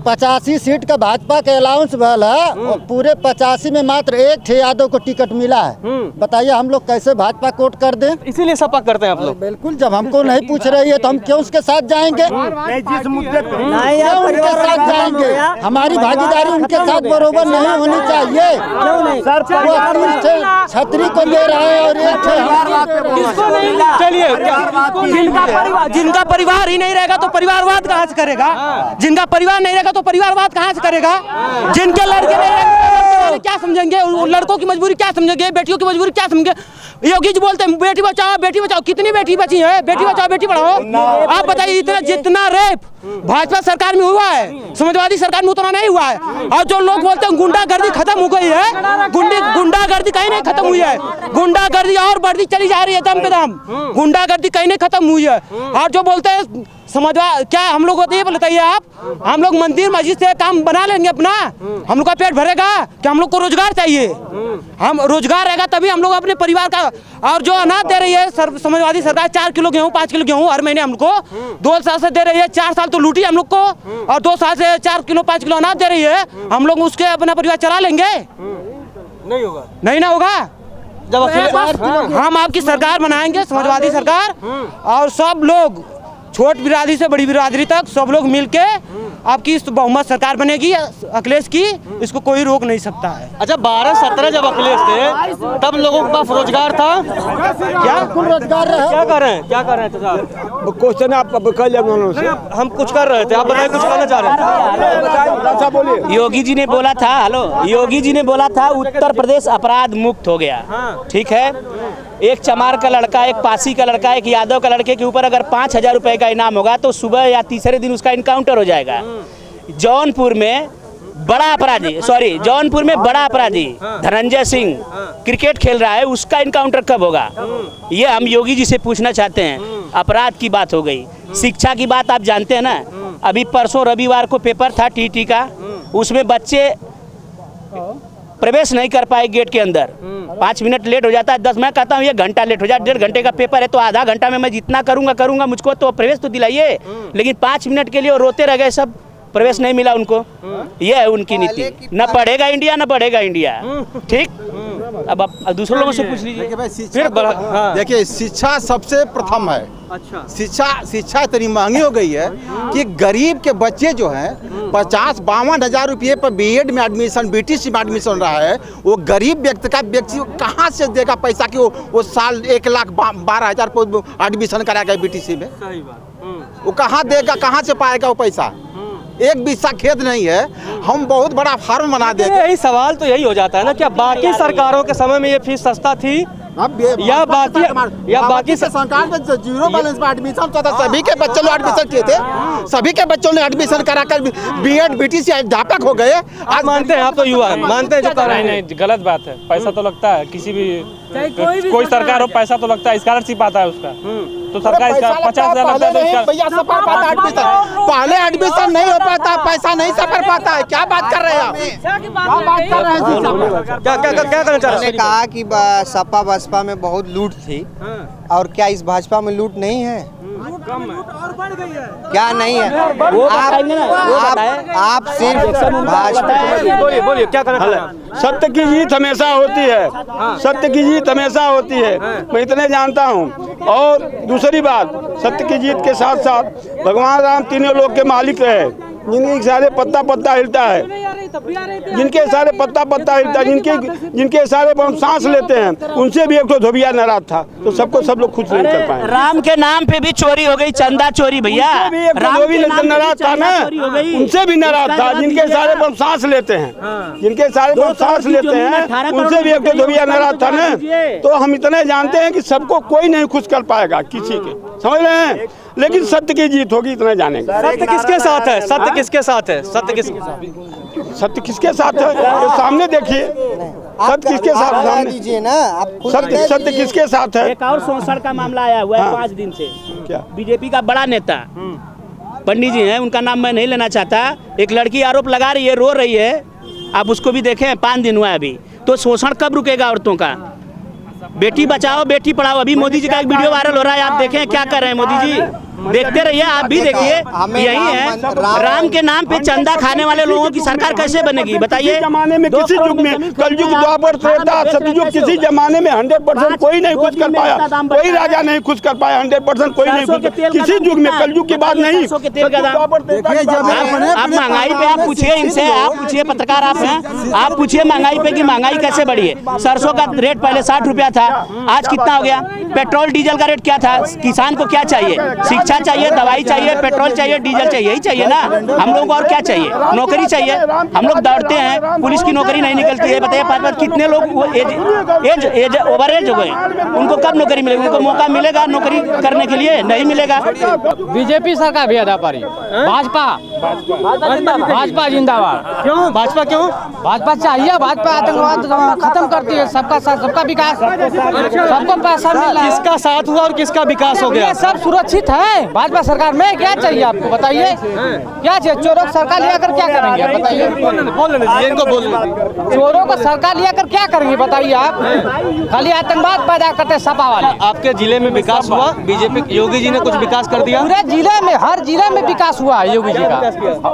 85 सीट का भाजपा के अलाउंस भल है, और पूरे 85 में मात्र एक ठे यादव को टिकट मिला है। बताइए हम लोग कैसे भाजपा कोट कर दें? इसीलिए सपा करते हैं आप लोग। बिल्कुल, जब हमको नहीं पूछ रही है तो हम क्यों उसके साथ जाएंगे? जिस मुद्दे पर क्यों उनके साथ जाएंगे? हमारी भागीदारी उनके साथ बरोबर नहीं होनी चाहिए। सर वो 3 ठे छतरी को दे रहा है और एक चलिए, जिनका परिवार ही नहीं रहेगा तो परिवारवाद कहाँ से करेगा? जिनका परिवार नहीं रहेगा तो परिवारवाद कहाँ से करेगा? जिनके लड़के नहीं रहेंगे क्या समझेंगे? लड़कों की मजबूरी क्या समझेंगे? बेटियों की मजबूरी क्या समझेंगे? योगी जी बोलते हैं बेटी बचाओ बेटी बचाओ, कितनी बेटी बची है? बेटी बचाओ बेटी पढ़ाओ। आप बताइए, इतना जितना रेप भाजपा सरकार में हुआ है, समाजवादी सरकार में उतना नहीं हुआ है। और जो लोग बोलते हैं गुंडागर्दी खत्म हो गई है, गुंडागर्दी कहीं नहीं खत्म हुई है। गुंडागर्दी और बढ़ती चली जा रही है दम पे दम। गुंडागर्दी कहीं नहीं खत्म हुई है। और जो बोलते हैं समाजवाद, क्या हम लोग ये बताइए आप, हम लोग मंदिर मस्जिद से काम बना लेंगे अपना? हम लोग का पेट भरेगा? क्या हम लोग को रोजगार चाहिए? हम रोजगार रहेगा तभी हम लोग अपने परिवार का। और जो अनाज दे रही है समाजवादी सरकार, 4 किलो गेहूँ 5 किलो गेहूँ हर महीने हमको 2 साल से दे रही है। 4 साल तो लूटी हम लोग को, और 2 साल से 4 किलो 5 किलो अनाज दे रही है। हम लोग उसके अपना परिवार चला लेंगे? नहीं होगा, नहीं ना होगा। जब हम आपकी सरकार बनाएंगे, समाजवादी सरकार, और सब लोग छोट बिरादरी से बड़ी बिरादरी तक सब लोग मिलके आपकी बहुमत सरकार बनेगी अखिलेश की। इसको कोई रोक नहीं सकता है। अच्छा, 12-17 जब अखिलेश थे तब लोगों के पास रोजगार था क्या? रोजगार रहा। क्या कर रहे हैं? क्या कर रहे थे साहब? क्वेश्चन आपका हम कुछ कर रहे थे, आप बताइए कुछ करना चाह रहे हैं? योगी जी ने बोला था, योगी जी ने बोला था उत्तर प्रदेश अपराध मुक्त हो गया। ठीक है, एक चमार का लड़का, एक पासी का लड़का, एक यादव का लड़के के ऊपर अगर 5,000 रुपए का इनाम होगा तो सुबह या तीसरे दिन उसका इनकाउंटर हो जाएगा। जौनपुर में बड़ा अपराधी धनंजय सिंह क्रिकेट खेल रहा है, उसका इनकाउंटर कब होगा? ये हम योगी जी से पूछना चाहते हैं। अपराध की बात हो गई, शिक्षा की बात आप जानते हैं ना। अभी परसों रविवार को पेपर था टीटी का, उसमें बच्चे प्रवेश नहीं कर पाए गेट के अंदर। 5 मिनट लेट हो जाता है, 10 मैं कहता हूँ ये घंटा लेट हो जाए। 1.5 घंटे का पेपर है तो आधा घंटा में मैं जितना करूँगा, मुझको तो प्रवेश तो दिलाइए। लेकिन 5 मिनट के लिए रोते रह गए सब, प्रवेश नहीं मिला उनको। ये है उनकी नीति, न पढ़ेगा इंडिया न बढ़ेगा इंडिया। ठीक, अब आप दूसरे लोगों से पूछ लीजिए। फिर देखिए, शिक्षा सबसे प्रथम है। अच्छा, शिक्षा इतनी महंगी हो गई है कि गरीब के बच्चे जो हैं 50-52 हज़ार रुपये पर बीएड में एडमिशन, बीटीसी में एडमिशन रहा है। वो गरीब व्यक्ति कहाँ से देगा पैसा कि वो साल 1,12,000 को एडमिशन कराएगा बीटीसी में? सही बात। वो कहाँ देगा, कहाँ से पाएगा वो पैसा? एक बीसा खेत नहीं है, हम बहुत बड़ा फार्म बना देंगे। यही सवाल तो यही हो जाता है ना, क्या बाकी सरकारों के समय में ये फीस सस्ता थी या बाकी सरकार में जीरो बैलेंस में एडमिशन होता था, सभी के बच्चों ने एडमिशन किए थे, सभी के बच्चों ने एडमिशन कराकर बीएड बीटी से अध्यापक हो गए। आप मानते हैं, आप तो युवा हैं, मानते हैं जो कर रहे हैं? नहीं, गलत बात है। पैसा तो लगता है, किसी भी कोई सरकार हो पैसा तो लगता है, स्कॉलरशिप आता है उसका, तो सरकार इसका 50,000 लगता है तो इसका पहले एडमिशन नहीं हो पाता, पैसा नहीं सफर पाता है। क्या बात कर रहे हैं आप? क्या कहना चाह रहे हैं? कहा कि सपा बसपा में बहुत लूट थी, और क्या इस भाजपा में लूट नहीं है? क्या नहीं है? आप सिर्फ बोलिए क्या कहना चाह रहे हैं? सत्य की जीत हमेशा होती है, सत्य की जीत हमेशा होती है, मैं इतने जानता हूँ। और दूसरी बात, सत्य की जीत के साथ साथ भगवान राम तीनों लोग के मालिक है, जिनके सारे पत्ता पत्ता हिलता है, जिनके सारे पत्ता पत्ता हिलता है, जिनके सारे हम सांस लेते हैं, उनसे भी एक तो धोबिया नाराज था, तो सबको सब लोग खुश नहीं कर पाए। राम के नाम पे भी चोरी हो गई, चंदा चोरी भैया, धोबी नाराज था ना, उनसे भी नाराज था, जिनके सारे हम सांस लेते हैं, जिनके सारे हम सांस लेते हैं, उनसे भी एक तो धोबिया नाराज था ना। तो हम इतने जानते हैं कि सबको कोई नहीं खुश कर पाएगा किसी के, समझ रहे हैं, लेकिन सत्य की जीत होगी, इतना जानेंगे। सत्य किसके साथ है? सत्य किसके साथ है? सत्य किसके साथ है? सामने देखिए, सत्य किसके साथ सामने दीजिए ना आप। सत्य किसके साथ है? एक और शोषण का मामला आया हुआ है 5 दिन से। क्या? बीजेपी का बड़ा नेता पंडित जी हैं, उनका नाम मैं नहीं लेना चाहता, एक लड़की आरोप लगा रही है, रो रही है, आप उसको भी देखें, 5 दिन हुआ है अभी। तो शोषण कब रुकेगा औरतों का? बेटी बचाओ बेटी पढ़ाओ, अभी मोदी जी का एक वीडियो वायरल हो रहा है, आप देखें क्या कर रहे हैं मोदी जी, देखते रहिए, आप भी देखिए। यही है, राम के नाम पे चंदा खाने वाले लोगों की सरकार कैसे बनेगी बताइए? जमाने में, किसी युग में, कलयुग, द्वापर, त्रेता, सतयुग, किसी जमाने में 100% कोई नहीं खुश कर पाया, कोई राजा नहीं खुश कर पाया, 100% कोई नहीं खुश, किसी युग में, कलयुग की बात नहीं। आप महंगाई पे आप पूछिए इनसे, आप पूछिए, पत्रकार आप हैं, आप पूछिए महंगाई पे कि महंगाई कैसे बढ़ी है। सरसों का रेट पहले 60 रुपया था, आज कितना हो गया? पेट्रोल डीजल का रेट क्या था? किसान को क्या चाहिए? शिक्षा चाहिए, दवाई चाहिए, पेट्रोल चाहिए, डीजल चाहिए, यही चाहिए ना हम लोगों को, और क्या चाहिए? नौकरी चाहिए। हम लोग दौड़ते हैं, पुलिस की नौकरी नहीं निकलती है, बताइए 5 कितने लोग एज ओवर एज हो गए, उनको कब नौकरी मिलेगी? उनको मौका मिलेगा नौकरी करने के लिए? नहीं मिलेगा। बीजेपी सरकार भी अदा पारी, भाजपा जिंदाबाद। क्यों भाजपा? क्यों भाजपा चाहिए? भाजपा आतंकवाद खत्म करती है, सबका साथ, सबका विकास, सबको पैसा मिल रहा है। किसका साथ हुआ और किसका विकास हो गया? सब सुरक्षित है भाजपा सरकार में। क्या चाहिए आपको बताइए? क्या चाहिए? चोरों को सरकार लिया कर क्या करेंगे बताइए? इनको बोलने चोरों को सरकार लिया कर क्या करेंगे बताइए? आप खाली आतंकवाद पैदा करते सपा वाले। आपके जिले में विकास हुआ? बीजेपी योगी जी ने कुछ विकास कर दिया? पूरे जिले में, हर जिले में विकास हुआ है योगी जी का।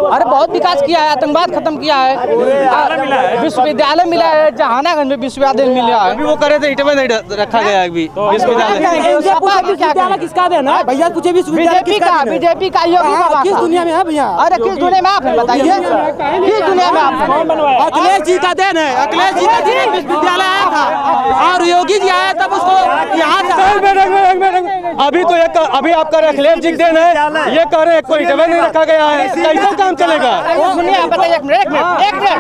अरे बहुत विकास किया है, आतंकवाद खत्म किया है, विश्वविद्यालय मिला है, जहानागंज में विश्वविद्यालय मिला है। अभी वो करे थे इटवा नहीं रखा गया अभी विश्वविद्यालय। किसका देना है भैया? कुछ बीजेपी का योगी का। किस दुनिया में है भैया? अरे किस दुनिया में आप हैं बताइए? किस दुनिया में आप हैं? अखिलेश जी का देन है, अखिलेश जी का विश्वविद्यालय आया था और योगी जी आया तब उसको यहाँ अभी तो अभी आपका अखिलेश जी देन है, ये कह रहे हैं कोई इटवा नहीं रखा गया है, कैसे काम चलेगा?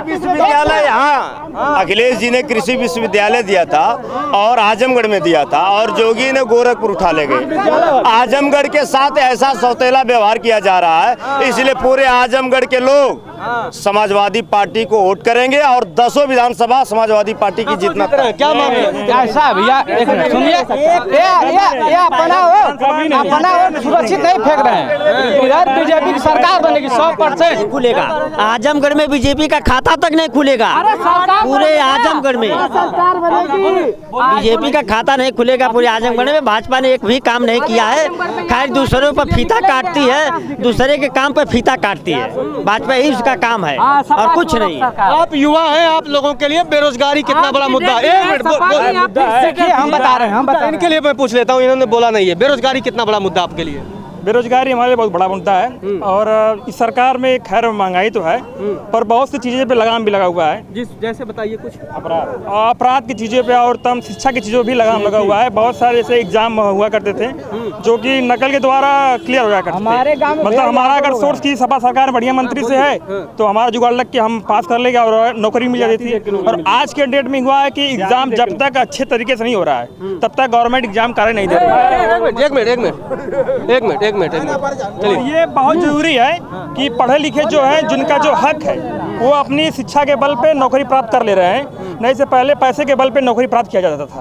विश्वविद्यालय यहाँ अखिलेश जी ने कृषि विश्वविद्यालय दिया था और आजमगढ़ में दिया था, और जोगी ने गोरखपुर उठा ले गए। आजमगढ़ के साथ ऐसा सौतेला व्यवहार किया जा रहा है, इसलिए पूरे आजमगढ़ के लोग समाजवादी पार्टी को वोट करेंगे और 10 विधानसभा समाजवादी पार्टी की जीतना। क्या मामला ऐसा भैया? एक मिनट सुनिए, ये अपना हो सुरक्षित नहीं फेंक रहे हैं। इधर बीजेपी की सरकार बनेगी 100% खुलेगा। आजमगढ़ में बीजेपी का खाता तक नहीं खुलेगा, पूरे आजमगढ़ में बीजेपी का खाता नहीं खुलेगा पूरे आजमगढ़ में। भाजपा ने एक भी काम नहीं किया है, खैर दूसरों पर फीता काटती है, दूसरे के काम पर फीता काटती है, भाजपा ही उसका काम है और कुछ नहीं। आप युवा हैं, आप लोगों के लिए बेरोजगारी कितना बड़ा मुद्दा है? एक मिनट हम बता रहे हैं, हम बता इनके लिए मैं पूछ लेता हूँ, इन्होंने बोला नहीं है, बेरोजगारी कितना बड़ा मुद्दा आपके लिए? बेरोजगारी हमारे लिए बहुत बड़ा मुद्दा है और इस सरकार में खैर महंगाई तो है पर बहुत सी चीज़ों पे लगाम भी लगा हुआ है। जैसे बताइए कुछ। अपराध की चीज़ों पे और तम शिक्षा की चीज़ों भी लगाम लगा हुआ है। बहुत सारे ऐसे एग्जाम हुआ करते थे जो कि नकल के द्वारा क्लियर हो जाया करते थे। मतलब हमारा अगर सोर्स की सपा सरकार बढ़िया मंत्री से है तो हमारा जुगाड़ लग के हम पास कर लेंगे और नौकरी मिल जाती थी। और आज के डेट में हुआ है कि एग्जाम जब तक अच्छे तरीके से नहीं हो रहा है तब तक गवर्नमेंट एग्जाम कार्य नहीं दे रही है। एक मिनट चलिए, ये बहुत जरूरी है कि पढ़े लिखे जो है जिनका जो हक है वो अपनी शिक्षा के बल पे नौकरी प्राप्त कर ले रहे हैं। नहीं से पहले पैसे के बल पे नौकरी प्राप्त किया जाता था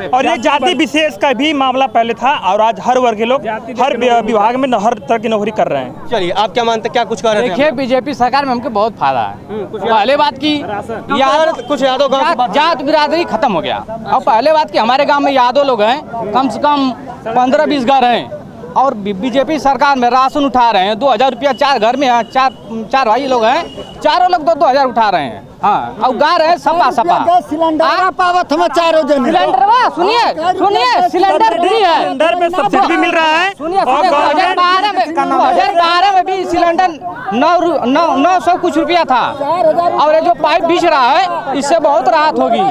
और ये जाति विशेष का भी मामला पहले था और आज हर वर्ग के लोग हर विभाग में हर तरह की नौकरी कर रहे हैं। चलिए, आप क्या मानते, क्या कुछ कर रहे हैं? देखिए, बीजेपी सरकार में हमको बहुत फायदा है। पहले बात की कुछ यादव गाँव जात बिरादरी खत्म हो गया और पहले बात की हमारे गाँव में यादव लोग हैं, कम से कम 15-20 घर हैं और बीजेपी सरकार में राशन उठा रहे हैं 2000 रुपया 4 घर में है। चार भाई लोग हैं, चारों लोग 2-2 हजार उठा रहे हैं। हाँ, और गा रहे हैं सपा सिलेंडर पावत हम चारों जन सिलेंडर सुनिए सिलेंडर फ्री है, सिलेंडर पे सब्सिडी भी मिल रहा है। सुनिए 2012 में भी सिलेंडर 900 कुछ रुपया था और ये जो पाइप बिछ रहा है इससे बहुत राहत होगी।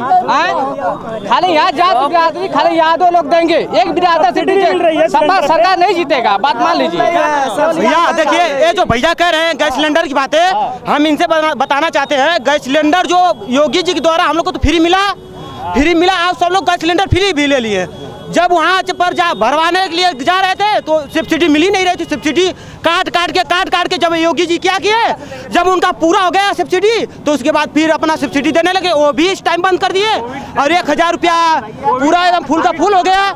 खाली यहाँ जात बिरादरी खाली यादव लोग देंगे, एक बिरादर सपा सरकार नहीं जीतेगा, बात मान लीजिए। भैया देखिए, ये जो भैया कह रहे हैं गैस सिलेंडर की बातें, हम इनसे बताना चाहते हैं गैस सिलेंडर जो योगी जी के द्वारा हम लोग को तो फ्री मिला, आप सब लोग गैस सिलेंडर फ्री भी ले लिए। जब वहाँ पर भरवाने के लिए जा रहे थे तो सब्सिडी मिल ही नहीं रही थी। सब्सिडी काट के जब योगी जी क्या किए, जब उनका पूरा हो गया सब्सिडी तो उसके बाद फिर अपना सब्सिडी देने लगे, वो भी इस टाइम बंद कर दिए और 1000 रुपया पूरा एकदम फूल का फूल हो गया।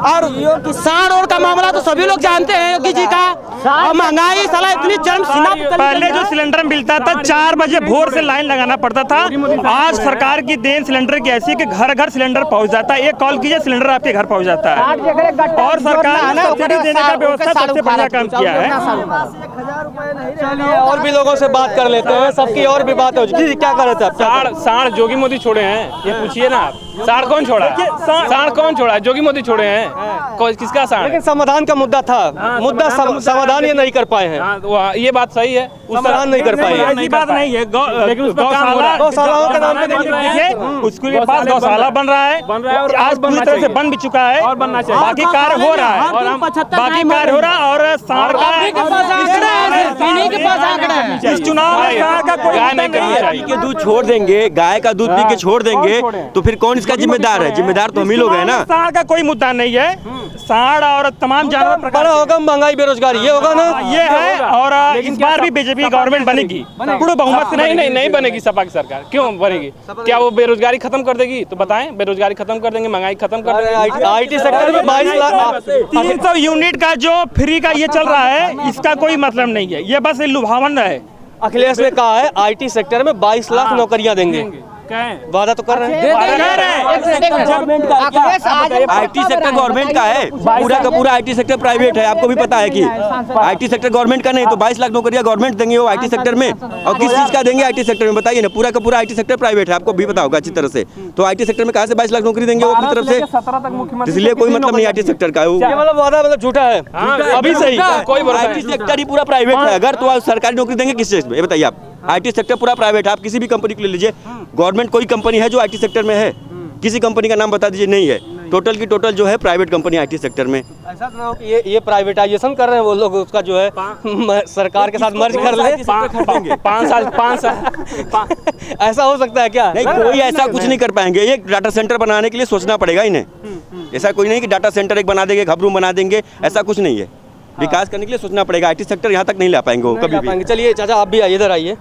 और साढ़ और का मामला तो सभी लोग जानते हैं योगी जी का, और महंगाई साला इतनी चरम सीमा। पहले जो सिलेंडर मिलता था 4 बजे भोर से लाइन लगाना पड़ता था, आज सरकार की देन सिलेंडर की ऐसी कि घर घर सिलेंडर पहुंच जाता है। एक कॉल कीजिए सिलेंडर आपके घर पहुंच जाता है और सरकार ने सब्सिडी देने का व्यवस्था सबसे बढ़िया काम किया है। चलिए, और भी लोगों से बात कर लेते हैं, सबकी और भी बात हो जी। क्या कर रहे थे? साढ़ जोगी मोदी छोड़े हैं, ये पूछिए ना आप। साढ़ कौन छोड़ा? साढ़ कौन छोड़ा? जोगी मोदी छोड़े हैं। किसका साढ़? लेकिन समाधान का मुद्दा था, मुद्दा समाधान ये नहीं कर पाए हैं। ये बात सही है, समाधान नहीं कर पाए। ऐसी बात नहीं है, लेकिन गौशालाओं के नाम पे देखिए उसके पास गौशाला बन रहा है और आज पूरी तरह से बन भी चुका है और बनना चाहिए। बाकी कार्य हो रहा है और साढ़ का इस चुनाव में साढ़ का कोई नहीं चाहिए। के दूध छोड़ देंगे, गाय का दूध पी के छोड़ देंगे तो फिर कौन इसका जिम्मेदार है? जिम्मेदार तो हम ही लोग हैं ना। साढ़ का कोई मुद्दा नहीं है, साढ़ और तमाम जानवर बड़ा होगा, महंगाई बेरोजगारी ये होगा ना, ये है। और इस बार भी बीजेपी गवर्नमेंट बनेगी पूर्ण बहुमत से। नहीं बनेगी सपा की सरकार। क्यों बनेगी? क्या वो बेरोजगारी खत्म कर देगी? तो बताएं, बेरोजगारी खत्म कर देंगे, महंगाई खत्म कर देंगे। IT सेक्टर में 22 लाख 300 यूनिट का जो फ्री का ये चल रहा है इसका कोई मतलब नहीं है, ये बस लुभावन है। अखिलेश ने कहा है IT सेक्टर में 22 लाख नौकरियां देंगे। वादा तो कर रहे हैं। IT सेक्टर गवर्नमेंट का है, पूरा का पूरा IT सेक्टर प्राइवेट है। आपको भी पता है कि IT सेक्टर गवर्नमेंट का नहीं, तो 22 लाख नौकरियां गवर्नमेंट देंगे वो IT सेक्टर में। और किस चीज का देंगे IT सेक्टर में? बताइए ना। पूरा का पूरा IT सेक्टर प्राइवेट है, आपको भी पता होगा अच्छी तरह से। तो IT सेक्टर में कहाँ से 22 लाख नौकरी देंगे वो अपनी तरफ से? इसलिए कोई मतलब नहीं IT सेक्टर का। मतलब वादा मतलब झूठा है अभी सही। कोई IT सेक्टर ही पूरा प्राइवेट है। अगर तो सरकारी नौकरी देंगे किस चीज में? ये बताइए आप। IT सेक्टर पूरा प्राइवेट है। आप किसी भी कंपनी को ले लीजिए, गवर्नमेंट कोई कंपनी है जो IT सेक्टर में है? किसी कंपनी का नाम बता दीजिए। नहीं है। टोटल की टोटल जो है प्राइवेट कंपनी IT सेक्टर में। ऐसा तो ये प्राइवेटाइजेशन कर रहे हैं वो लोग, उसका जो है सरकार के साथ मर्ज कर ले। 5 साल ऐसा हो सकता है क्या? नहीं, कोई ऐसा कुछ नहीं कर पाएंगे। एक डाटा सेंटर बनाने के लिए सोचना पड़ेगा इन्हें। ऐसा कोई नहीं कि डाटा सेंटर एक बना देंगे, घबरू बना देंगे, ऐसा कुछ नहीं है। विकास करने के लिए सोचना पड़ेगा। IT सेक्टर यहाँ तक नहीं ला पाएंगे वो कभी भी। चलिए चाचा, आप भी आइए, इधर आइए।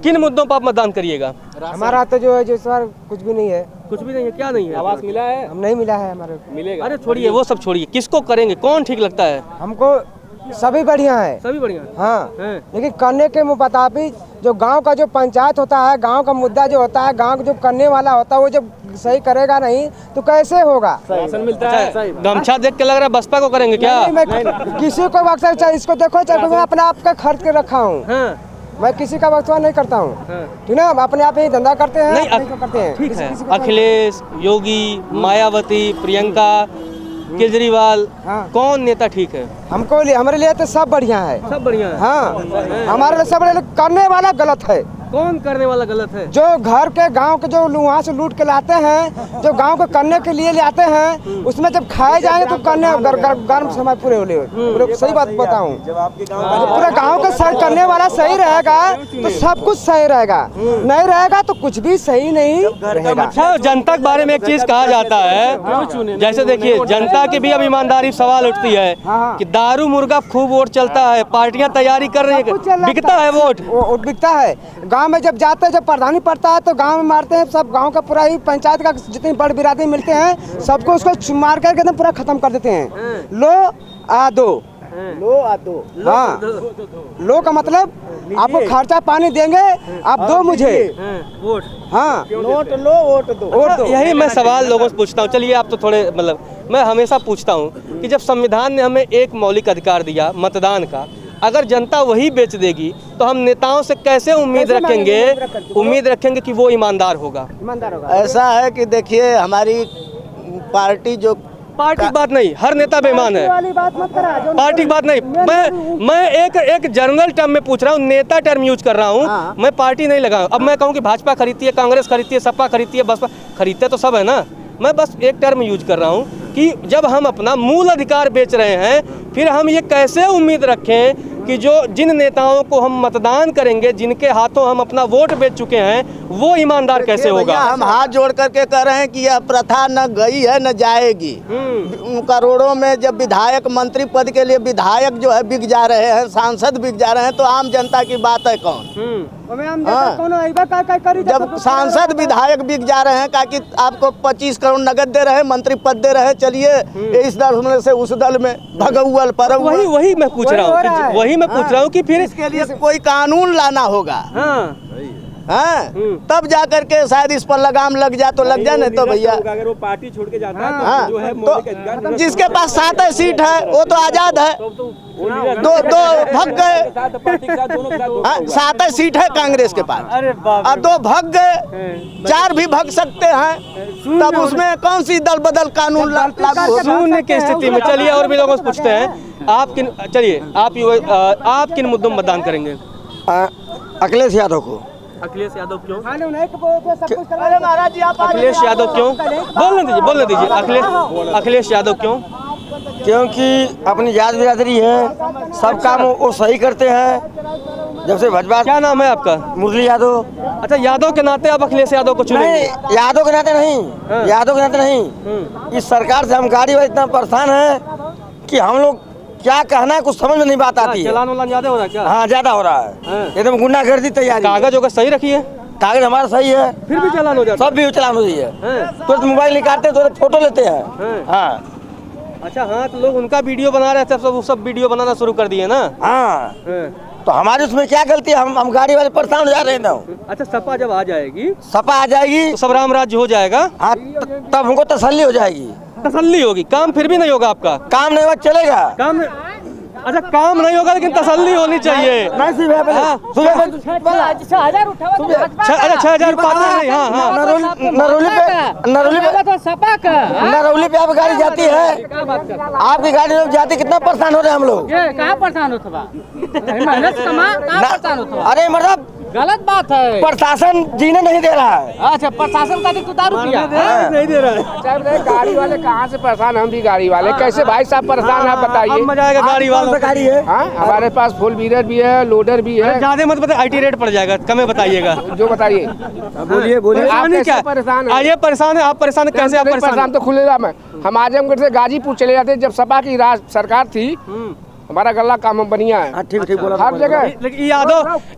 किन मुद्दों पर आप मतदान करिएगा? हमारा तो जो है जो सर कुछ भी नहीं है। कुछ भी नहीं है? क्या नहीं है? आवास मिला है? हम नहीं मिला है, हमारे मिलेगा। अरे छोड़िए वो सब, छोड़िए। किसको करेंगे? कौन ठीक लगता है? हमको सभी बढ़िया है। सभी बढ़िया? हाँ, लेकिन करने के मुताबिक जो गांव का जो पंचायत होता है, गांव का मुद्दा जो होता है, गांव जो करने वाला होता है वो जब सही करेगा नहीं तो कैसे होगा? राशन मिलता है। गमछा देख के लग रहा है बसपा को करेंगे क्या? किसी को वक्त चाहे इसको देखो, चाहे मैं अपने आप का खर्च के रखा हूँ। मैं किसी का वक्तवा नहीं करता हूँ, ठीक ना। अपने आप ही धंधा करते हैं, नहीं करते हैं। ठीक है। अखिलेश, योगी, मायावती, प्रियंका, केजरीवाल, कौन नेता ठीक है? हमको हमारे लिए तो सब बढ़िया है। सब बढ़िया है। हाँ, हमारे लिए सब करने वाला गलत है। कौन करने वाला गलत है? जो घर के गांव के जो वहाँ से लूट के लाते हैं, जो गांव को करने के लिए ले आते हैं, उसमें जब खाए जाएंगे तो करने गर्म समय पूरे हो सही बात बताऊं, पूरा गांव का सही करने वाला सही रहेगा तो सब कुछ सही रहेगा, नहीं रहेगा तो कुछ भी सही नहीं रहेगा। अच्छा, जनता के बारे में एक चीज कहा जाता है, जैसे देखिए जनता की भी अब ईमानदारी सवाल उठती है कि दारू मुर्गा खूब वोट चलता है, पार्टियां तैयारी कर रही है, बिकता है वोट, बिकता है। गांव में जब जाते हैं, जब प्रधानी पड़ता है तो गांव में मारते हैं, सब गांव का पूरा ही पंचायत का जितनी बड़ बिरादरी मिलते हैं सबको उसको मार करके एकदम पूरा खत्म कर देते हैं। लो आ दो, लो आ दो। हाँ, लो का मतलब आपको खर्चा पानी देंगे, आप दो मुझे वोट। हाँ, नोट लो वोट दो। वोट दो। यही मैं सवाल लोगों से पूछता हूँ। चलिए आप तो थोड़े मतलब मैं हमेशा पूछता हूँ कि जब संविधान ने हमें एक मौलिक अधिकार दिया मतदान का, अगर जनता वही बेच देगी तो हम नेताओं से कैसे उम्मीद रखेंगे कि वो ईमानदार होगा? ऐसा है कि देखिए हमारी पार्टी जो पार्टी की बात नहीं, हर नेता बेईमान है, पार्टी की बात नहीं। मैं एक जनरल टर्म में पूछ रहा हूँ, नेता टर्म यूज कर रहा हूँ, मैं पार्टी नहीं लगा। अब मैं कहूँ कि भाजपा खरीदती है, कांग्रेस खरीदती है, सपा खरीदती है, बसपा खरीदते तो सब है ना, मैं बस एक टर्म यूज कर रहा हूँ कि जब हम अपना मूल अधिकार बेच रहे हैं, फिर हम ये कैसे उम्मीद रखें कि जो जिन नेताओं को हम मतदान करेंगे, जिनके हाथों हम अपना वोट बेच चुके हैं, वो ईमानदार कैसे होगा? हम हाथ जोड़ करके कह रहे हैं कि यह प्रथा न गई है न जाएगी। करोड़ों में जब विधायक मंत्री पद के लिए विधायक जो है बिक जा रहे हैं, सांसद बिक जा रहे हैं, तो आम जनता की बात है कौन? जब सांसद विधायक बिक जा रहे हैं, कि आपको 25 करोड़ नगद दे रहे हैं, मंत्री पद दे रहे हैं, चलिए इस दल से उस दल में भगौल पर वही मैं पूछ रहा हूँ कि फिर इसके लिए कोई कानून लाना होगा। हाँ, तब जा करके शायद इस पर लगाम लग जाए तो लग जाए, नहीं तो भैया अगर वो पार्टी छोड़ के जाता है हाँ, तो जो है तो जिसके पास 7 सीट है वो तो आजाद है, दो भग गए। 7 सीट है कांग्रेस के पास, अब 2 भग गए, 4 भी भग सकते हैं, तब उसमें कौन सी दल बदल कानून लागू? शून्य की स्थिति में चलिए और भी लोगों से पूछते हैं, आप किन मुद्दों में मतदान करेंगे? अखिलेश यादव को। अखिलेश यादव क्यों? अरे महाराज जी आप अखिलेश यादव क्यों? बोलने दीजिए अखिलेश यादव क्यों? क्योंकि अपनी जात बिरादरी है, सब काम वो सही करते हैं। जब से भाजपा। क्या नाम है आपका? मुरली यादव। अच्छा, यादव के नाते आप अखिलेश यादव को चुनेंगे? नहीं, यादव के नाते नहीं, यादव के नाते नहीं। इस सरकार से हम गाड़ी वाले इतना परेशान है कि हम लोग क्या कहना है कुछ समझ में नहीं बात आती है। चलान वलान ज्यादा हो रहा है क्या? हाँ, ज्यादा हो रहा है, एकदम गुंडागर्दी तैयारी। कागज होगा सही रखिए? कागज हमारा सही है, फिर भी चलान हो जाता है? सब भी चलान हो रही है, तो मोबाइल निकालते हैं तो फोटो लेते हैं। हाँ, अच्छा, हाँ, तो लोग उनका वीडियो बना रहे थे, सब वीडियो बनाना शुरू कर दिए ना। हाँ, तो हमारी उसमें क्या गलती है? हम गाड़ी वाले परेशान हो जा रहे हैं ना। अच्छा, सपा जब आ जाएगी तो सब राम राज्य हो जाएगा। हाँ, तब हमको तसल्ली हो जाएगी। तसल्ली होगी, काम फिर भी नहीं होगा आपका? काम नहीं होगा चलेगा, काम अच्छा काम नहीं होगा लेकिन तसल्ली होनी चाहिए। 6,000 नरौली पे आप गाड़ी जाती है, आपकी गाड़ी लोग जाती, कितना परेशान हो रहे हैं हम लोग। कहाँ परेशान होता? मेहनत कमा, कहाँ परेशान होता? अरे मतलब गलत बात है, प्रशासन जीने नहीं दे रहा है। अच्छा, प्रशासन का तो दारू पिया नहीं दे रहा है। गाड़ी वाले कहाँ से परेशान? हम भी गाड़ी वाले कैसे भाई साहब परेशान है बताइए? मजा आएगा गाड़ी वालों गाड़ी है। हाँ, हमारे पास 4 व्हीलर भी है, लोडर भी है। ज्यादा मत बताइए, IT रेट पड़ जाएगा, कम बताइएगा। जो बताइए, बोलिए। आप कैसे परेशान है? ये परेशान है, आप परेशान है, कैसे आप परेशान? तो खुलेगा मैं, हम आजमगढ़ से गाजीपुर चले जाते जब सपा की राज सरकार थी, हमारा गला काम बढ़िया है। ठीक बोला हर जगह। लेकिन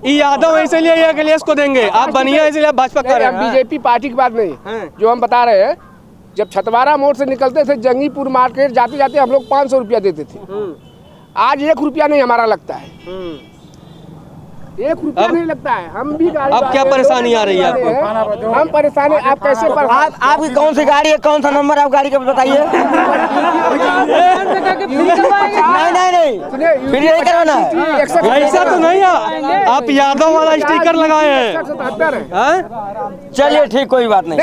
यादव इसलिए ये अखिलेश को देंगे, आप बढ़िया इसलिए भाजपा कर रहे हैं। बीजेपी पार्टी की बात नहीं, जो हम बता रहे हैं, जब छतवारा मोड़ से निकलते थे जंगीपुर मार्केट जाते जाते हम लोग 500 रुपया देते थे, आज 1 रुपया नहीं हमारा लगता है। 1 रुपया नहीं लगता है। हम भी गाड़ी, अब क्या परेशानी आ रही है आपको? हम परेशान है, आप कैसे परेशान? आपकी कौन सी गाड़ी है, कौन सा नंबर आप गाड़ी का बताइए। नहीं, फिर यही करवाना है। ऐसा तो नहीं है, आप यादव वाला स्टिकर लगाए हैं। चलिए ठीक, कोई बात नहीं।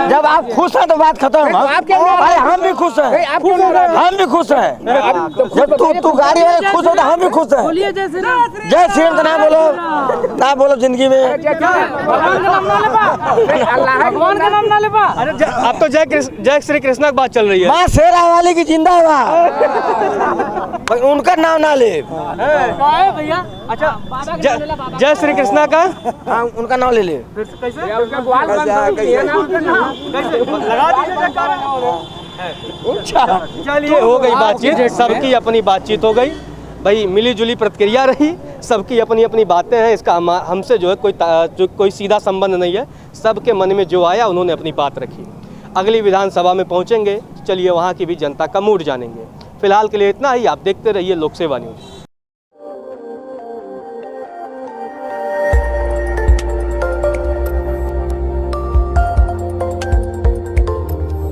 जब आप खुश हैं तो बात खत्म। भाई हम भी खुश हैं, हम भी खुश हैं। जब तू गाड़ी वाले खुश हो तो हम भी खुश हैं। जय श्री राम ना बोलो, ना बोलो जिंदगी में। भगवान का नाम ना ले पा। अब तो जय श्री कृष्ण की बात चल रही है। माँ शेरा वाली की जिंदाबाद, उनका नाम ना ले भैया। अच्छा जय श्री कृष्णा का, हाँ उनका नाम ले ले। चलिए हो गई बातचीत, सबकी अपनी बातचीत हो गई भाई, मिली जुली प्रतिक्रिया रही, सबकी अपनी अपनी बातें हैं। इसका हमसे जो है कोई सीधा संबंध नहीं है। सबके मन में जो आया उन्होंने अपनी बात रखी। अगली विधानसभा में पहुंचेंगे, चलिए वहां की भी जनता का मूड जानेंगे। फिलहाल के लिए इतना ही। आप देखते रहिए लोक सेवा न्यूज।